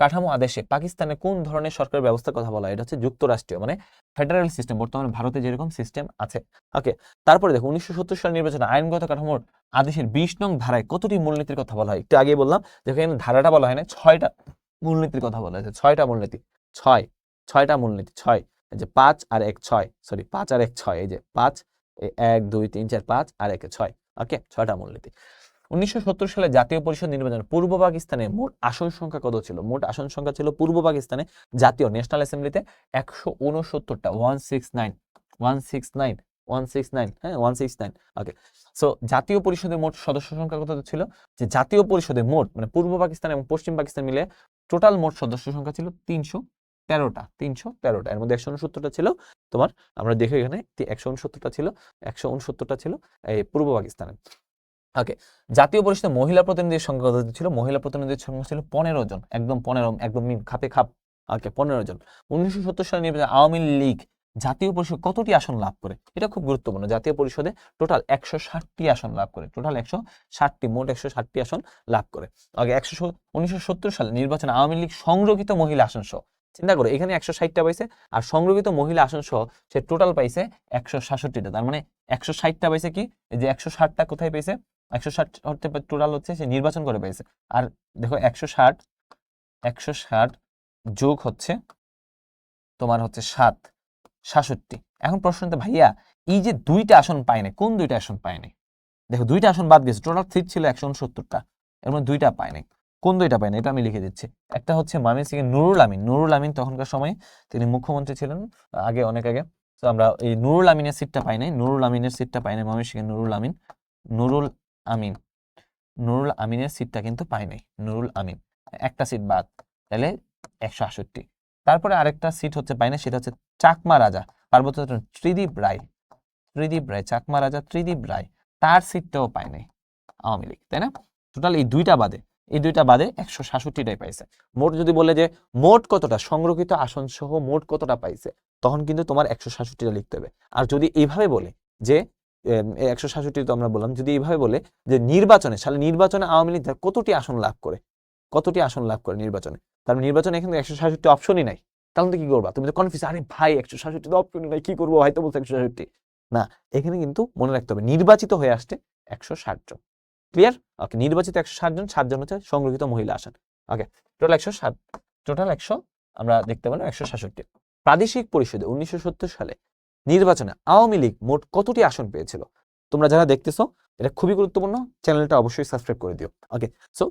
কাঠামো আদেশে পাকিস্তানের কোন ধরনের সরকার ব্যবস্থার কথা বলা হয়? এটা হচ্ছে যুক্তরাষ্ট্রীয়, মানে ফেডারেল সিস্টেম, বর্তমানে ভারতে যেরকম সিস্টেম আছে। ওকে, তারপরে দেখো 1970 সালের নির্বাচনে আইনগত কাঠামোর আদেশের 20 নং ধারায় কতটি মূলনীতির কথা বলা হয়? একটু আগে বললাম যেখানে ধারাটা বলা হয় না, 6টা মূলনীতির কথা বলা হয়েছে। 6টা মূলনীতি, 6টা মূলনীতি, 6। এই যে 5 আর 1 6, সরি 5 আর 1 6, এই যে 5 1 2 3 4 5 আর 1 6, ওকে 6টা মূলনীতি। 1970 সালে জাতীয় পরিষদ নির্বাচনে পূর্ব পাকিস্তানে মোট আসন সংখ্যা কত ছিল? মোট আসন সংখ্যা ছিল পূর্ব পাকিস্তানে জাতীয় ন্যাশনাল অ্যাসেম্বলিতে 169টা, 169, হ্যাঁ 169, ওকে। সো জাতীয় পরিষদের মোট সদস্য সংখ্যা কত ছিল? যে জাতীয় পরিষদের মোট মানে পূর্ব পাকিস্তান এবং পশ্চিম পাকিস্তান মিলে টোটাল মোট সদস্য সংখ্যা ছিল 313টা, 313টা। এর মধ্যে 169টা ছিল তোমার, আমরা দেখি এখানে 169টা ছিল, 169টা ছিল এই পূর্ব পাকিস্তানে, ওকে। জাতীয় পরিষদে মহিলা প্রতিনিধির সংখ্যা কত ছিল? মহিলা প্রতিনিধির সংখ্যা ছিল 15 জন, একদম 15, একদম খাপে খাপ, ওকে 15 জন। 1970 সালে নির্বাচনে আওয়ামী লীগ জাতীয় পরিষদ কতটি আসন লাভ করে? এটা খুব গুরুত্বপূর্ণ। জাতীয় পরিষদে টোটাল 160টি আসন লাভ করে, টোটাল 160টি, মোট 160টি আসন লাভ করে, ওকে। 1970 সালে নির্বাচনে আওয়ামী লীগ সংরক্ষিত মহিলা আসন সহ, চিন্তা করো এখানে 160টা পাইছে, আর সংরক্ষিত মহিলা আসন সহ সে টোটাল পাইছে 166টা। তার মানে 160টা পাইছে কি, এই যে 160টা কোথায় পাইছে? 160 টোটাল হচ্ছে সে নির্বাচন করে পাইছে। আর দেখো 160 যোগ হচ্ছে তোমার হচ্ছে 67। এখন প্রশ্ন হচ্ছে ভাইয়া এই যে 2টা আসন পায় নাই, কোন 2টা আসন পায় নাই? দেখো 2টা আসন বাদ গেছে, টোটাল সিট ছিল 169টা, এর মধ্যে 2টা পায় নাই। কোন 2টা পায় না এটা আমি লিখে দিচ্ছি। একটা হচ্ছে ময়মনসিংহের নুরুল আমিন তখনকার সময়ে তিনি মুখ্যমন্ত্রী ছিলেন, আগে অনেক আগে। তো আমরা এই নুরুল আমিনের সিটটা পাই নাই, ময়মনসিংহের নুরুল আমিনের সিটটা কিন্তু পাই নাই, নুরুল আমিন একটা সিট বাদ, তাহলে 168। তারপরে আরেকটা সিট হচ্ছে পাই না, সেটা হচ্ছে চাকমা রাজা পার্বত্য ত্রিদীপ রায়, চাকমা রাজা ত্রিদীপ রায়, তার সিটটাও পায় নাই আওয়ামী লীগ, তাই না? টোটাল এই 2টা বাদে 166টাই পাইছে। মোট যদি বলে যে মোট কতটা সংরক্ষিত আসন সহ মোট কতটা পাইছে, তখন কিন্তু তোমার 166টা লিখতে হবে। আর যদি এইভাবে বলে যে 166 তো আমরা বললাম, যদি এইভাবে বলে যে নির্বাচনে আওয়ামী লীগ কতটি আসন লাভ করে, নির্বাচনে, তার নির্বাচনে এখানে 166 অপশনই নাই, তাহলে কি করবা? তুমি তো কনফিউজ, আরে ভাই 166 তো অপশনই নাই, কি করবো, হয়তো বলছে 166 না। এখানে কিন্তু মনে রাখতে হবে নির্বাচিত হয়ে আসছে 160 জন, ক্লিয়ার? ওকে, নির্বাচিত 160 জন, 7 জন হচ্ছে সংরক্ষিত মহিলা আসন, ওকে। টোটাল 160, টোটাল 100 আমরা দেখতে পেলাম 166। প্রাদেশিক পরিষদে 1970 সালে নির্বাচনে আওয়ামী লীগ মোট কতটি আসন পেয়েছিল? তোমরা যারা দেখতেছো এটা খুবই গুরুত্বপূর্ণ, চ্যানেলটা অবশ্যই সাবস্ক্রাইব করে দিও, ওকে। সো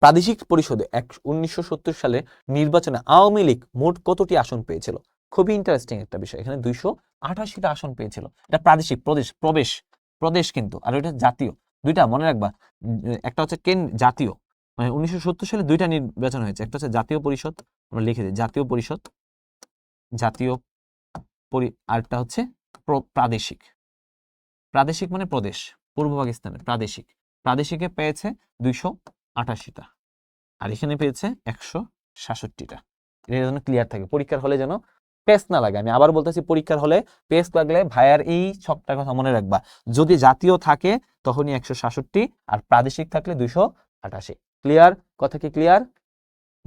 প্রাদেশিক পরিষদে 1970 সালে নির্বাচনে আওয়ামী লীগ মোট কতটি আসন পেয়েছিল? খুবই ইন্টারেস্টিং একটা বিষয়, এখানে 288টা আসন পেয়েছিল। এটা প্রাদেশিক, প্রদেশ কিন্তু, আর ওইটা জাতীয়, 2টা মনে রাখবা। একটা হচ্ছে জাতীয়, মানে 1970 সালে 2টা নির্বাচন হয়েছে, একটা হচ্ছে জাতীয় পরিষদ, আমরা লিখে দিই জাতীয় পরিষদ, আরেকটা হচ্ছে প্রাদেশিক মানে প্রদেশ, পূর্ব পাকিস্তানের প্রাদেশিকে পেয়েছে 288টা, আর এখানে পেয়েছে 166টা। এটা যেন ক্লিয়ার থাকে, পরীক্ষার হলে যেন পেস্ট না লাগে। আমি আবার বলতেছি, পরীক্ষার হলে পেস্ট লাগলে ভাইয়ার এই ছকটার কথা মনে রাখবা, যদি জাতীয় থাকে তখনই 166, আর প্রাদেশিক থাকলে 288। ক্লিয়ার? কথা কি ক্লিয়ার?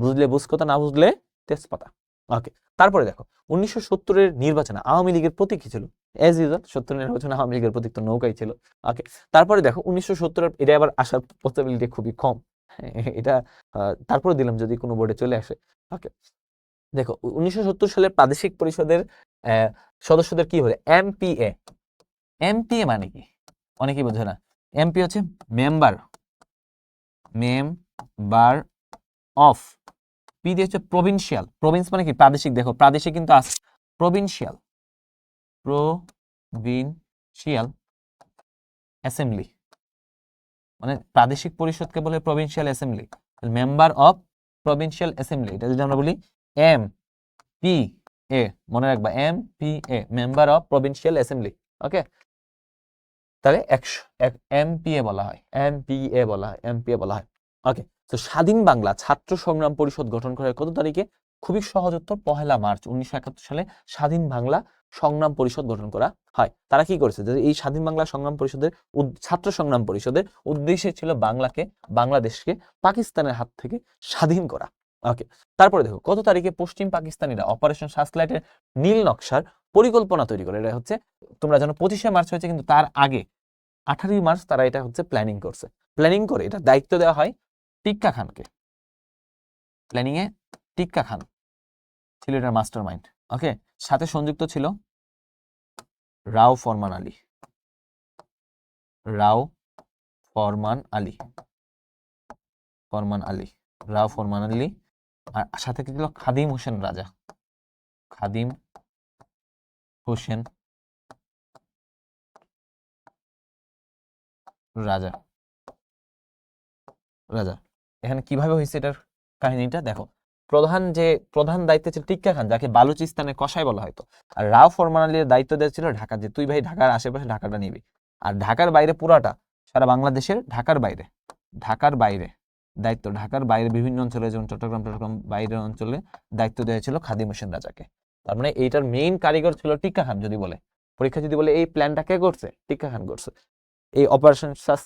বুঝলে বুঝ কথা, না বুঝলে তেজপাতা, ওকে। তারপরে দেখো 1970-এর নির্বাচনে আওয়ামী লীগের প্রতীক কি ছিল? এজ ইউজুয়াল 70-এর নির্বাচনে আওয়ামী লীগের প্রতীক তো নৌকাই ছিল, ওকে। তারপরে দেখো 1970-এর, এটা আবার আসার পসিবিলিটি খুবই কম, এটা তারপরে দিলাম যদি কোনো বোর্ডে চলে আসে, ওকে। দেখো 1970 সালের প্রাদেশিক পরিষদের সদস্যদের কি বলে? এমপিএ। মানে কি অনেকেই বোঝে না। এমপি হচ্ছে মেম্বার অফ, পি দিয়ে হচ্ছে প্রভিন্সিয়াল, প্রভিন্স মানে কি প্রাদেশিক, দেখো প্রাদেশিক কিন্তু আছে, প্রভিন্সিয়াল অ্যাসেম্বলি, মানে প্রাদেশিক পরিষদকে বলে provincial assembly, member of provincial assembly. এটা যদি আমরা বলি এম পি এ, মনে রাখবা MPA, member of provincial assembly, okay. তাহলে এমপিএ বলা হয়, ওকে। তো স্বাধীন বাংলা ছাত্র সংগ্রাম পরিষদ গঠন করা হয় কত তারিখে? খুবই সহজ উত্তর, 1 মার্চ 1971 সালে স্বাধীন বাংলা সংগ্রাম পরিষদ গঠন করা হয়। তারা কি করেছে? যে এই স্বাধীন বাংলা সংগ্রাম পরিষদের ছাত্র সংগ্রাম পরিষদের উদ্দেশ্য ছিল বাংলাদেশকে পাকিস্তানের হাত থেকে স্বাধীন করা, ওকে। তারপরে দেখো কত তারিখে পশ্চিম পাকিস্তানিরা অপারেশন সার্চলাইটের নীল নকশার পরিকল্পনা তৈরি করে? এটা হচ্ছে, তোমরা জানো 25শে মার্চ হয়েছে, কিন্তু তার আগে 18ই মার্চ তারা এটা হচ্ছে প্ল্যানিং করে এটা দায়িত্ব দেওয়া হয় টিক্কা খানকে। প্ল্যানিং এ টিক্কা খান ছিল এটার মাস্টার মাইন্ড, ওকে, সাথে সংযুক্ত ছিল রাও ফরমান আলী, রাও ফরমান আলী, ফরমান আলী, রাও ফরমান আলী। আর সাথে কি ছিল? খাদিম হোসেন রাজা, খাদিম হোসেন রাজা, রাজা। এখানে কিভাবে হয়েছে এটার কাহিনীটা দেখো। প্রধান দায়িত্বে ছিল টিক্কা খান, যাকে বালুচিস্তানের কসাই বলা হয়তো। আর রাও ফরমান আলীর দায়িত্ব দেওয়া ছিল ঢাকা, যে তুই ভাই ঢাকার আশেপাশে ঢাকাটা নিবি। আর ঢাকার বাইরে পুরাটা, সারা বাংলাদেশের ঢাকার বাইরে, ঢাকার বাইরে দায়িত্ব, ঢাকার বাইরে বিভিন্ন অঞ্চলে, যেমন চট্টগ্রাম বাইরের অঞ্চলে দায়িত্ব দেওয়া ছিল খাদিম হোসেন রাজাকে। তার মানে এইটার মেইন কারিগর ছিল টিক্কা খান। যদি বলে পরীক্ষা যদি বলে এই প্ল্যানটা কে করছে, টিক্কা খান করছে, এই অপারেশন সার্চ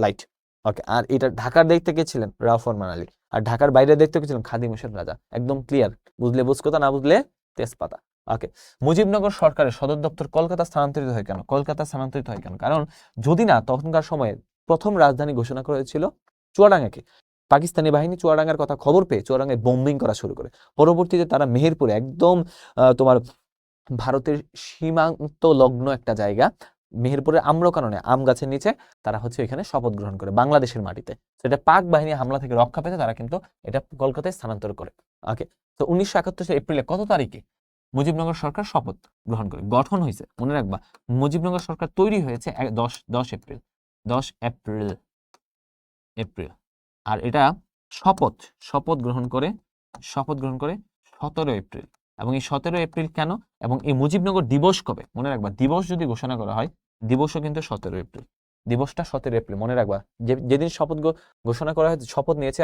লাইট। ওকে, আর এটা ঢাকার দায়িত্বে কে ছিলেন? রাও ফরমান আলী। আর ঢাকার বাইরের দায়িত্বে কে ছিলেন? খাদিম হোসেন রাজা। একদম ক্লিয়ার, বুঝলে বুঝ কথা, না বুঝলে তেজপাতা। ওকে, মুজিবনগর সরকারের সদর দপ্তর কলকাতা স্থানান্তরিত হয় কেন? কলকাতা স্থানান্তরিত হয় কেন? কারণ যদি না তখনকার সময়ে প্রথম রাজধানী ঘোষণা করা হয়েছিল চুয়াডাঙ্গাকে। পাকিস্তানি বাহিনী চুয়াডাঙ্গার কথা খবর পেয়ে চুয়াডাঙ্গায় বোম্বিং করা শুরু করে। পরবর্তীতে তারা মেহেরপুরে, একদম তোমার ভারতের সীমান্ত লগ্ন একটা জায়গা, মেহেরপুরের আম্রকাননে, আম গাছের নিচে, তারা হচ্ছে এখানে শপথ গ্রহণ করে বাংলাদেশের মাটিতে। সেটা পাক বাহিনী হামলা থেকে রক্ষা পেতে তারা কিন্তু এটা কলকাতায় স্থানান্তর করে। ওকে, তো 1971 সালের এপ্রিলে কত তারিখে মুজিবনগর সরকার শপথ গ্রহণ করে? গঠন হয়েছে মনে রাখবা, মুজিবনগর সরকার তৈরি হয়েছে 10 এপ্রিল, 10 এপ্রিল, এপ্রিল। আর এটা শপথ গ্রহণ করে 17 এপ্রিল। এবং এই 17 এপ্রিল কেন, এবং এই মুজিবনগর দিবস কবে মনে রাখবা, দিবস যদি ঘোষণা করা হয় দিবসও কিন্তু 17 এপ্রিল, দিবসটা 17 এপ্রিল মনে রাখবা। যেদিন শপথ ঘোষণা করা হয়েছে, শপথ নিয়েছে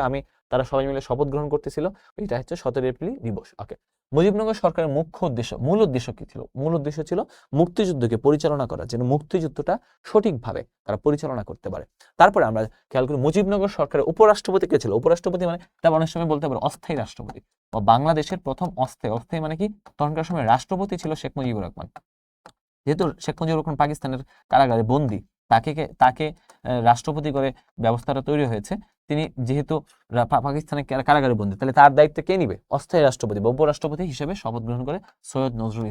তারা সবাই মিলে শপথ গ্রহণ করতেছিল, এটা হচ্ছে 17 এপ্রিল দিবস। ওকে, মুজিবনগর সরকারের মূল উদ্দেশ্য কি ছিল? মূল উদ্দেশ্য ছিল মুক্তিযুদ্ধকে পরিচালনা করা, যেন মুক্তিযুদ্ধটা সঠিকভাবে তারা পরিচালনা করতে পারে। তারপরে আমরা খেয়াল করি মুজিবনগর সরকারের উপরাষ্ট্রপতি কে ছিল? উপরাষ্ট্রপতি মানে তার অনেক সময় বলতে পারো অস্থায়ী রাষ্ট্রপতি, ও বাংলাদেশের প্রথম অস্থায়ী মানে কি, তখনকার সময় রাষ্ট্রপতি ছিল শেখ মুজিবুর রহমান। যেহেতু শেখ মুজিবুর রহমান পাকিস্তানের কারাগারে বন্দী, তাকে রাষ্ট্রপতি করে ব্যবস্থাটা তৈরি হয়েছে। তিনি যেহেতু পাকিস্তানের কারাগারে বন্দী, তাহলে তার দায়িত্ব কে নিবে? অস্থায়ী রাষ্ট্রপতি বা উপরাষ্ট্রপতি হিসেবে শপথ গ্রহণ করে সৈয়দ নজরুল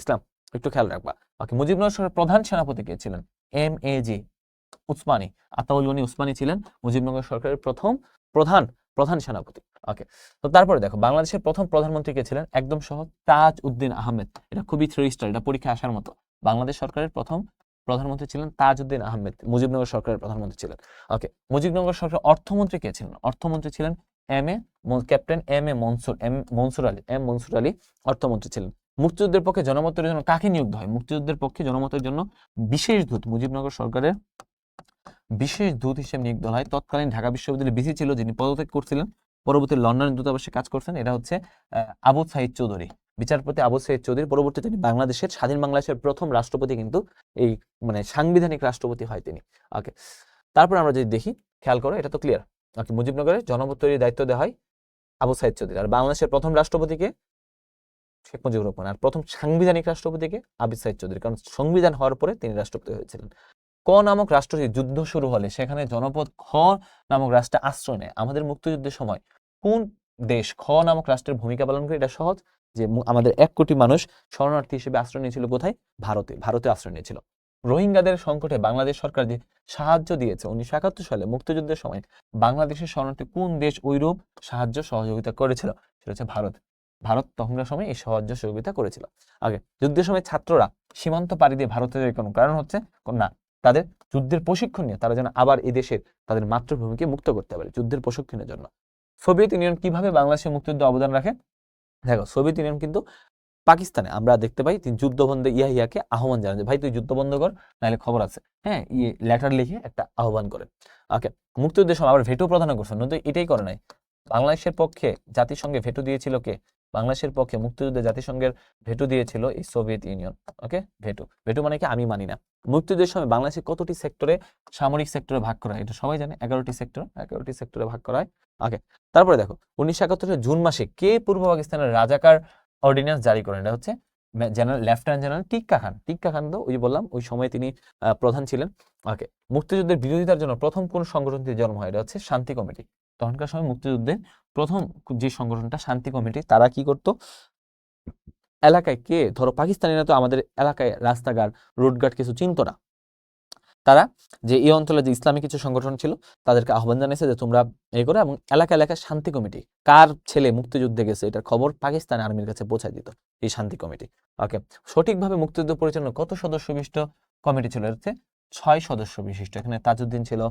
ইসলাম। একটু খেয়াল রাখবা। ওকে, মুজিবনগর সরকারের প্রধান সেনাপতি কে ছিলেন? MAG উসমানী, আতাউল গনি উসমানী ছিলেন মুজিবনগর সরকারের প্রথম প্রধান সেনাপতি। ওকে, তো তারপরে দেখো বাংলাদেশের প্রথম প্রধানমন্ত্রী কে ছিলেন? একদম সহজ, তাজ উদ্দিন আহমেদ। এটা খুবই 3 স্টার, এটা পরীক্ষা আসার মতো। বাংলাদেশ সরকারের প্রথম প্রধানমন্ত্রী ছিলেন তাজ উদ্দিন আহমেদ, মুজিবনগর সরকারের প্রধানমন্ত্রী ছিলেন। ওকে, মুজিবনগর সরকারের অর্থমন্ত্রী কে ছিলেন? অর্থমন্ত্রী ছিলেন ক্যাপ্টেন মনসুর আলী অর্থমন্ত্রী ছিলেন। মুক্তিযুদ্ধের পক্ষে জনমতের জন্য কাকে নিয়োগ হয়? মুক্তিযুদ্ধের পক্ষে জনমতের জন্য বিশেষ দূত, মুজিবনগর সরকারের বিশেষ দূত হিসেবে নিয়োগ দেওয়া হয়। তৎকালীন ঢাকা বিশ্ববিদ্যালয়ের ভিসি ছিল, যিনি পদত্যাগ করছিলেন, পরবর্তী লন্ডন দূতাবাসে কাজ করছেন। এটা হচ্ছে আবু সাইদ চৌধুরী, বিচারপতি আবু সাইদ চৌধুরী। পরবর্তীতে তিনি স্বাধীন বাংলাদেশের প্রথম রাষ্ট্রপতি, কিন্তু এই মানে সাংবিধানিক রাষ্ট্রপতি হয় তিনি। ওকে, তারপর আমরা যদি দেখি, খেয়াল করো, এটা তো ক্লিয়ার। ওকে, মুজিবনগরের জনমত তৈরির দায়িত্ব দেওয়া হয় আবু সাইদ চৌধুরী। আর বাংলাদেশের প্রথম রাষ্ট্রপতিকে শেখ মুজিবুর রহমান। আর প্রথম সাংবিধানিক রাষ্ট্রপতিকে আবু সাইদ চৌধুরী, কারণ সংবিধান হওয়ার পরে তিনি রাষ্ট্রপতি হয়েছিলেন। ক নামক রাষ্ট্রটি যুদ্ধ শুরু হলে সেখানে জনপদ খ নামক রাষ্ট্রে আশ্রয় নেয়। আমাদের মুক্তিযুদ্ধের সময় কোন দেশ খ নামক রাষ্ট্রের ভূমিকা পালন করে? এটা সহজ, যে আমাদের 1 কোটি মানুষ শরণার্থী হিসেবে আশ্রয় নিয়েছিল কোথায়? ভারতে আশ্রয় নিয়েছিল। রোহিঙ্গাদের সংকটে বাংলাদেশ সরকার যে সাহায্য দিয়েছে 1971 সালে মুক্তিযুদ্ধের সময়, বাংলাদেশের শরণার্থী কোন দেশ ওইরূপ সাহায্য সহযোগিতা করেছিল? সেটা হচ্ছে ভারত তখনকার সময় এই সাহায্য সহযোগিতা করেছিল। আগে যুদ্ধের সময় ছাত্ররা সীমান্ত পাড়ি দিয়ে ভারতে যাওয়ার কোনো কারণ হচ্ছে না, তাদের যুদ্ধের প্রশিক্ষণ নিয়ে তারা যেন আবার এই দেশের তাদের মাতৃভূমিকে মুক্ত করতে পারে, যুদ্ধের প্রশিক্ষণের জন্য। সোভিয়েত ইউনিয়ন কিভাবে বাংলাদেশের মুক্তিযুদ্ধে অবদান রাখে? দেখো, সোভিয়েত ইউনিয়ন কিন্তু পাকিস্তানে আমরা দেখতে পাই তিনি যুদ্ধ বন্ধে ইয়াহিয়াকে আহ্বান জানান, যে ভাই তুই যুদ্ধ বন্ধ কর, নাহলে খবর আছে। হ্যাঁ, লেটার লিখে একটা আহ্বান করেন। ওকে, মুক্তিযুদ্ধের সময় আবার ভেটো প্রদান করছেন, কিন্তু এটাই করে নাই। বাংলাদেশের পক্ষে জাতিসংঘে ভেটো দিয়েছিল কে? বাংলাদেশের পক্ষে মুক্তিযুদ্ধে জাতিসংঘের ভেটো দিয়েছিল এই সোভিয়েত ইউনিয়ন। ওকে, ভেটো মানে কি? আমি মানি না। মুক্তিযুদ্ধের সময় বাংলাদেশে কতটি সেক্টরে, সামরিক সেক্টরে ভাগ করা হয়? এটা সবাই জানে, 11টি সেক্টরে ভাগ করা হয়। ওকে, তারপরে দেখো 1971 সালের জুন মাসে কে পূর্ব পাকিস্তানের রাজাকার অর্ডিন্যান্স জারি করেন? এটা হচ্ছে লেফটেন্যান্ট জেনারেল টিক্কা খান। তো ওই যে বললাম, ওই সময় তিনি প্রধান ছিলেন। ওকে, মুক্তিযুদ্ধের বিরোধিতার জন্য প্রথম কোন সংগঠনটির জন্ম হয়? এটা হচ্ছে শান্তি কমিটি। তখনকার সময় মুক্তিযুদ্ধে প্রথম যে সংগঠনটা শান্তি কমিটি, তারা কি করতো? এলাকায় কে, ধরো পাকিস্তানিরা তো আমাদের এলাকায় রাস্তাঘাট রোডঘাট কিছু চিনতো না, তারা যে এই অঞ্চলে যে ইসলামিক কিছু সংগঠন ছিল তাদেরকে আহ্বান জানিয়েছে যে তোমরা এই করো, এবং এলাকা এলাকায় শান্তি কমিটি, কার ছেলে মুক্তিযুদ্ধে গেছে এটার খবর পাকিস্তান আর্মির কাছে পৌঁছায় দিত এই শান্তি কমিটি। ওকে, সঠিকভাবে মুক্তিযুদ্ধ পরিচালনা কত সদস্য বিশিষ্ট কমিটি ছিল? হচ্ছে 6 সদস্য বিশিষ্ট। এখানে তাজউদ্দিন ছিল,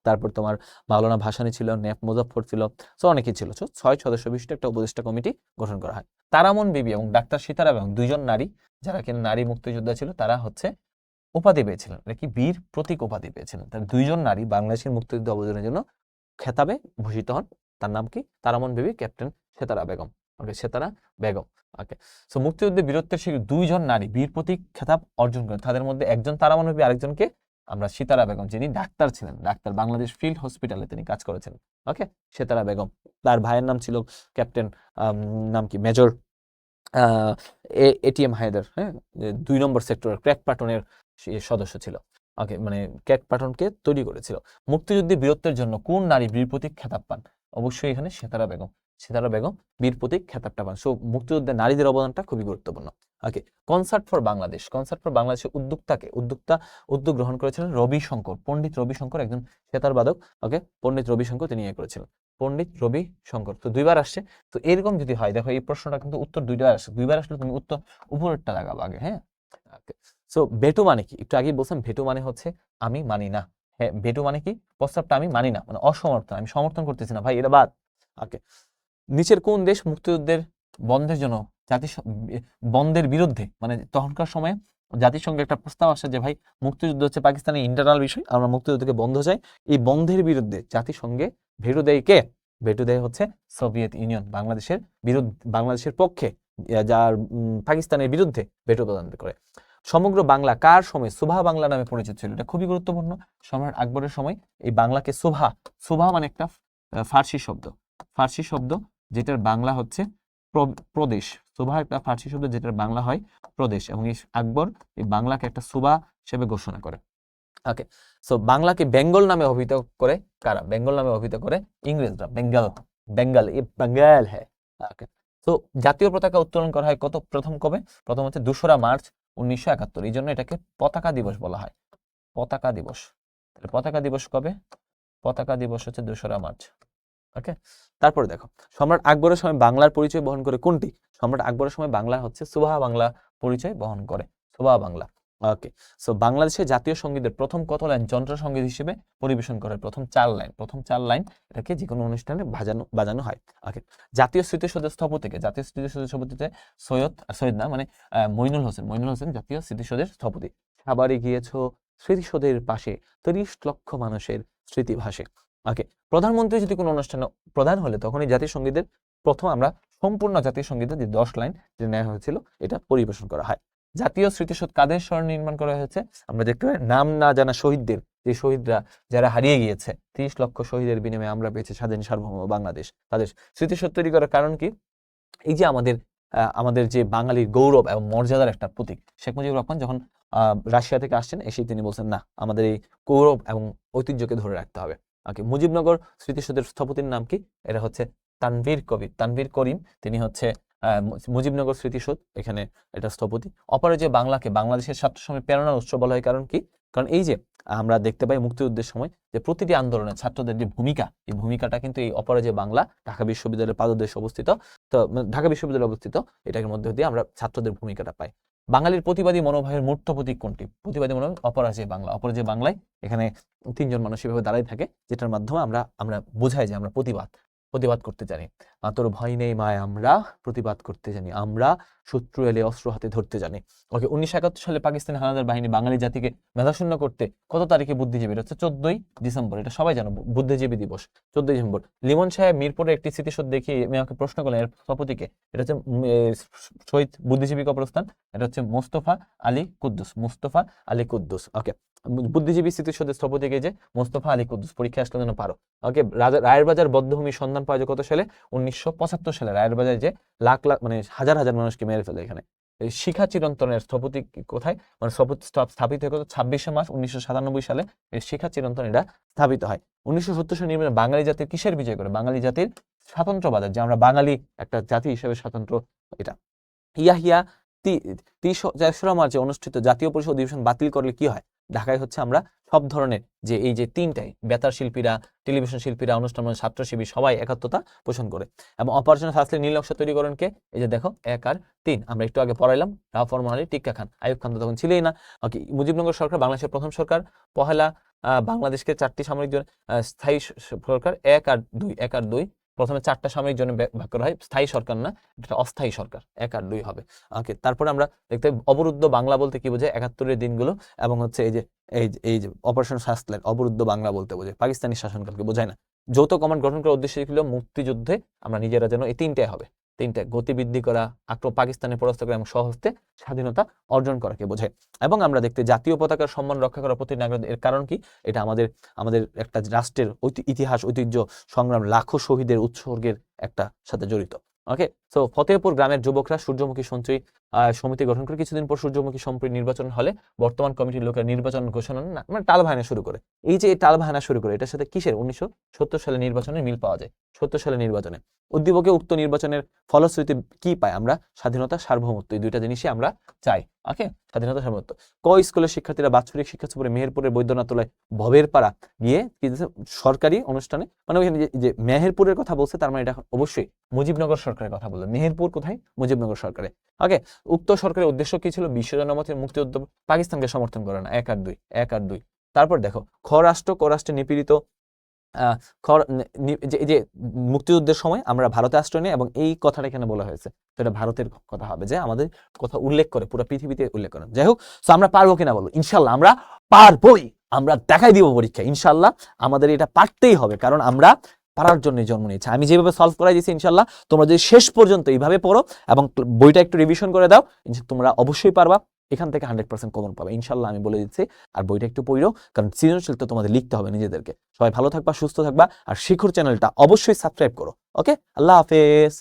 তারপর তোমার মাওলানা ভাসানী ছিল, নেপ মুজাফফর ছিল, সো অনেকেই ছিল। 6 সদস্য বিশিষ্ট একটা উপদেষ্টা কমিটি গঠন করা হয়। তারামন বিবি এবং ডাক্তার সীতারা এবং দুইজন নারী, যারা কিনা নারী মুক্তিযোদ্ধা ছিল, তারা হচ্ছে উপাধি পেয়েছিলেন, এটা কি বীর প্রতীক উপাধি পেয়েছিলেন। তার দুইজন নারী বাংলাদেশের মুক্তিযুদ্ধ অবদানের জন্য খেতাবে ভূষিত হন। তার নাম কি? তারামন বিবি, ক্যাপ্টেন সেতারা বেগম। ওকে, সেতারা বেগম। ওকে, সো মুক্তিযুদ্ধে বীরত্বের সেই দুইজন নারী বীর প্রতীক খেতাব অর্জন করেন। তাদের মধ্যে একজন তারামন বিবি, আরেকজনকে আমরা সিতারা বেগম, যিনি ডাক্তার ছিলেন, ডাক্তার, বাংলাদেশ ফিল্ড হসপিটালে তিনি কাজ করেছেন। ওকে, সেতারা বেগম। তার ভাইয়ের নাম ছিল ক্যাপ্টেন, নাম কি, মেজর এটিএম হায়দার, হ্যাঁ, 2 নম্বর সেক্টরের ক্র্যাক প্লাটুনের সদস্য ছিল। ওকে, মানে ক্র্যাক প্লাটুনকে তৈরি করেছিল। মুক্তিযুদ্ধে বীরত্বের জন্য কোন নারী বীর প্রতীক খেতাব পান? অবশ্যই এখানে সেতারা বেগম। সেতারা বেগম বীর প্রতীক খেতাবটা পান। সো মুক্তিযুদ্ধে নারীদের অবদানটা খুবই গুরুত্বপূর্ণ। Okay, concert for Bangladesh, concert for বাংলাদেশের উদ্যোগ গ্রহণ করেছিলেন রবি শঙ্কর, পণ্ডিত রবি শঙ্কর, একজন সেতার বাদক। ওকে, পণ্ডিত রবি শঙ্কর তিনি করেছিলেন, পণ্ডিত রবি শঙ্কর। তো 2বার আসছে। তো এরকম যদি হয়, দেখো এই প্রশ্নটা কিন্তু উত্তর 2বার আসছে, 2বার আসলে তুমি উত্তর উপরেরটা লাগাবো আগে, হ্যাঁ। সো ভেটো মানে কি? একটু আগে বলছিলাম ভেটো মানে হচ্ছে আমি মানি না। হ্যাঁ, ভেটো মানে কি? প্রস্তাবটা আমি মানি না, মানে অসমর্থন, আমি সমর্থন করতেছি না, ভাই এটা বাদ। ওকে, নিচের কোন দেশ মুক্তিযুদ্ধের বন্ধের জন্য বন্ধের বিরুদ্ধে, মানে তখনকার সময়ে জাতিসংঘে একটা প্রস্তাব আসে যে ভাই মুক্তিযুদ্ধ হচ্ছে পাকিস্তানের ইন্টারনাল বিষয়, আমরা মুক্তিযুদ্ধকে বন্ধ চাই। এই বন্ধের বিরুদ্ধে জাতিসংঘে ভেটো দেয় কে? ভেটো দেয় হচ্ছে সোভিয়েত ইউনিয়ন, বাংলাদেশের পক্ষে, যার পাকিস্তানের বিরুদ্ধে ভেটো প্রদান করে। সমগ্র বাংলা কার সময় সুভা বাংলা নামে পরিচিত ছিল? এটা খুবই গুরুত্বপূর্ণ। সম্রাট আকবরের সময় এই বাংলাকে সুভা মানে একটা ফার্সি শব্দ যেটার বাংলা হচ্ছে প্রদেশ। সুভা একটা ফার্সি শব্দ যেটার বাংলা হয় প্রদেশ, এবং আকবর এই বাংলাকে একটা সুভা হিসেবে ঘোষণা করে। ওকে, সো বাংলাকে বেঙ্গল নামে অভিহিত করে কারা? বেঙ্গল নামে অভিহিত করে ইংরেজরা। বেঙ্গল হ্যাঁ। ওকে, তো জাতীয় পতাকা উত্তোলন করা হয় কবে? প্রথম হচ্ছে 2রা মার্চ 1971। এই জন্য এটাকে পতাকা দিবস বলা হয়। পতাকা দিবস। পতাকা দিবস কবে? পতাকা দিবস হচ্ছে 2রা মার্চ। ওকে, তারপরে দেখো, সম্রাট আকবরের সময় বাংলার পরিচয় বহন করে কোনটি? সম্রাট আকবরের সময় বাংলা হচ্ছে সুভা বাংলা পরিচয় বহন করে, সুভা বাংলা। ওকে, সো বাংলাদেশের জাতীয় সঙ্গীতের প্রথম কত লাইন যন্ত্র সঙ্গীত হিসেবে পরিবেশন করে? প্রথম 4 লাইন এটাকে যে কোনো অনুষ্ঠানে বাজানো হয়। ওকে, জাতীয় স্মৃতিসৌধের স্থপতিকে? জাতীয় স্মৃতিসৌধের স্থপতিতে সৈয়দ না, মানে মইনুল হোসেন জাতীয় স্মৃতিসৌধের স্থপতি। সাভারে গিয়েছো স্মৃতিসৌধের পাশে 30 লক্ষ মানুষের স্মৃতি ভাসে। ওকে, প্রধানমন্ত্রী যদি কোনো অনুষ্ঠানে প্রধান হলে তখন এই জাতীয় সঙ্গীতের প্রথম আমরা সম্পূর্ণ জাতীয় সঙ্গীতের যে 10 লাইন যে নেওয়া হয়েছিল এটা পরিবেশন করা হয়। জাতীয় স্মৃতিসৌধ কাদের স্মরণে নির্মাণ করা হয়েছে? আমরা দেখতে পাই নাম না জানা শহীদদের, যে শহীদরা যারা হারিয়ে গিয়েছে, 30 লক্ষ শহীদের বিনিময়ে আমরা পেয়েছি স্বাধীন সার্বভৌম বাংলাদেশ, তাদের স্মৃতিসৌধ তৈরি করার কারণ কি? এই যে আমাদের যে বাঙালির গৌরব এবং মর্যাদার একটা প্রতীক, শেখ মুজিবুর রহমান যখন রাশিয়া থেকে আসছেন, এসে তিনি বলছেন না, আমাদের এই গৌরব এবং ঐতিহ্যকে ধরে রাখতে হবে। ওকে, মুজিবনগর স্মৃতিসৌধের স্থপতির নাম কি? এটা হচ্ছে তানভীর করিম, তিনি হচ্ছে মুজিবনগর স্মৃতিসৌধ এখানে এটা স্থপতি। অপরাজেয় বাংলাকে বাংলাদেশের ছাত্র সমাজের প্রেরণার উৎস বলা হয়, কারণ কি? কারণ এই যে আমরা দেখতে পাই মুক্তিযুদ্ধের সময় যে প্রতিটি আন্দোলনে ছাত্রদের যে ভূমিকা, এই ভূমিকাটা কিন্তু এই অপরাজেয় বাংলা ঢাকা বিশ্ববিদ্যালয়ের পাদদেশে অবস্থিত, তো ঢাকা বিশ্ববিদ্যালয়ে অবস্থিত, এটার মধ্যে দিয়ে আমরা ছাত্রদের ভূমিকাটা পাই। বাঙালির প্রতিবাদী মনোভাবের মূর্ত প্রতীক কোনটি? প্রতিবাদী মনোভাব অপরাজেয় বাংলায় এখানে 3 জন মানুষ এভাবে দাঁড়াই থাকে, যেটার মাধ্যমে আমরা বোঝাই যে আমরা প্রতিবাদ করতে জানি। তোর ভয় নেই মায়, আমরা প্রতিবাদ করতে জানি, আমরা শত্রু এলে অস্ত্র হাতে ধরতে জানি। ওকে, 1971 সালে পাকিস্তানি হানাদার বাহিনী বাঙালি জাতিকে মেধাশূন্য করতে কত তারিখে বুদ্ধিজীবী? এটা হচ্ছে 14ই ডিসেম্বর, এটা সবাই জানো, বুদ্ধিজীবী দিবস 14ই ডিসেম্বর। লিমন সাহেব মিরপুরে একটি স্মৃতিসৌধ দেখিয়ে আমাকে প্রশ্ন করলেন এর স্থপতিকে। এটা হচ্ছে শহীদ বুদ্ধিজীবী কবরস্থান, এটা হচ্ছে মোস্তফা আলী কুদ্দুস। ওকে, বুদ্ধিজীবী স্মৃতিসৌধের স্থপতিকে যে মোস্তফা আলী কুদ্দুস। পরীক্ষা আসলে যেন পারো। ওকে, রায়ের বাজার বধ্যভূমির সন্ধান পাওয়া যায় কত সালে? 1975 সালে। রায়ের বাজার যে লাখ মানে হাজার মানুষকে মেরে ফেলে এখানে। এই শিখা চিরন্তনের স্থপতি কোথায়? মানে স্থাপিত হয় কত? 26শে মার্চ 1997 সালে এই শিখা চিরন্তন এটা স্থাপিত হয়। 1970 সালে নির্মাণে বাঙালি জাতির কিসের বিজয় করে? বাঙালি জাতির স্বাতন্ত্র্যবাদের, যে আমরা বাঙালি একটা জাতি হিসেবে স্বাতন্ত্র্য, এটা ইয়াহিয়া ৩রা মার্চে অনুষ্ঠিত জাতীয় পরিষদ অধিবেশন বাতিল করলে কি হয়? ঢাকায় হচ্ছে আমরা সব ধরনের যে এই যে তিনটাই বেতার শিল্পীরা, টেলিভিশন শিল্পীরা, অনুষ্ঠান ছাত্র শিবির সবাই একাত্মতা পোষণ করে। এবং অপারেশন ফাসলে নীল নকশা তৈরিকরণকে এই যে দেখো ১ আর ৩ আমরা একটু আগে পড়াইলাম, রাও ফরমান আলী, টিক্কা খান, আইয়ুব খান তো তখন ছিলেই না। ওকে, মুজিবনগর সরকার বাংলাদেশের প্রথম সরকার, পহেলা বাংলাদেশকে 4টি সামরিক জোন স্থায়ী সরকার ১ আর ২ প্রথমে 4টা সামরিক জোনে ভাগ করা হয়, স্থায়ী সরকার না, এটা অস্থায়ী সরকার, ১ আর ২ হবে। ওকে, তারপরে আমরা দেখতে অবরুদ্ধ বাংলা বলতে কি বোঝায়? ৭১-এর দিনগুলো, এবং হচ্ছে এই যে অপারেশন ফাস্টলাইন অবরুদ্ধ বাংলা বলতে বোঝায় পাকিস্তানি শাসনকালকে বোঝায় না। যৌথ কমান্ড গঠন করার উদ্দেশ্য ছিল মুক্তিযুদ্ধে আমরা নিজেরা যেন এই তিনটাই হবে, তিনটা গতিবৃদ্ধি করা, পাকিস্তানে পরাস্ত করা এবং স্বহস্তে স্বাধীনতা অর্জন করাকে বোঝায়। এবং আমরা দেখতে জাতীয় পতাকার সম্মান রক্ষা করা প্রতি নাগরিক, এর কারণ কি? এটা আমাদের একটা রাষ্ট্রের ইতিহাস, ঐতিহ্য, সংগ্রাম, লাখো শহীদের উৎসর্গের একটা সাথে জড়িত। ওকে, সো ফতেহপুর গ্রামের যুবকরা সূর্যমুখী সঞ্চয়ী সমিতি গঠন করে কিছুদিন পর সূর্যমুখী সমিতি নির্বাচন হলে বর্তমান কমিটির লোকেরা নির্বাচন ঘোষণা না মানে টাল ভায়না শুরু করে। এই যে টাল ভায়না শুরু করে, এটার সাথে কিসের 1970 সালে নির্বাচনের মিল পাওয়া যায়। 70 সালে নির্বাচনে উদ্দীপকে উক্ত নির্বাচনের ফলশ্রুতিতে কি পাই আমরা? স্বাধীনতা, সার্বভৌমত্ব, এই দুইটা জিনিসই আমরা চাই। ওকে, স্বাধীনতা, সার্বভৌমত্ব। স্কুলের শিক্ষার্থীরা বাৎসরিক শিক্ষা সফরে মেহেরপুরের বৈদ্যনাথ তলায় ভবের পাড়া গিয়ে কি সরকারি অনুষ্ঠানে, মানে ওইখানে যে মেহেরপুরের কথা বলছে, তার মানে এটা অবশ্যই মুজিবনগর সরকারের কথা বললো। মেহেরপুর কোথায়? মুজিবনগর সরকারে। ওকে, উক্ত সরকারের উদ্দেশ্য কি ছিল? বিশ্বজনমতের মুক্তিযুদ্ধ, পাকিস্তানকে সমর্থন করে না। ১ আর ২। তারপর দেখো, রাষ্ট্র রাষ্ট্রে নিপীড়িত যে মুক্তিযুদ্ধের সময় আমরা ভারতে আশ্রয় নিই, এবং এই কথাটা এখানে বলা হয়েছে, তো এটা ভারতের কথা হবে, যে আমাদের কথা উল্লেখ করে, পুরো পৃথিবীতে উল্লেখ করে। যাই হোক, তো আমরা পারবো কিনা বলো? ইনশাল্লাহ আমরা পারবোই, আমরা দেখাই দিব পরীক্ষা, ইনশাল্লাহ আমাদের এটা পারতেই হবে, কারণ আমরা পারার জন্য জন্ম নিয়েছি। আমি যেভাবে সলভ করাই দিয়েছি, ইনশাল্লাহ তোমরা যদি শেষ পর্যন্ত এইভাবে পড়ো এবং বইটা একটু রিভিশন করে দাও, তোমরা অবশ্যই পারবা। এখান থেকে 100% কমন পাবে ইনশাল্লাহ, আমি বলে দিচ্ছি। আর বইটা একটু পড়ো, কারণ সৃজনশীল তো তোমাদের লিখতে হবে নিজেদেরকে। সবাই ভালো থাকবা, সুস্থ থাকবা, আর শিখর চ্যানেলটা অবশ্যই সাবস্ক্রাইব করো। ওকে, আল্লাহ হাফেজ।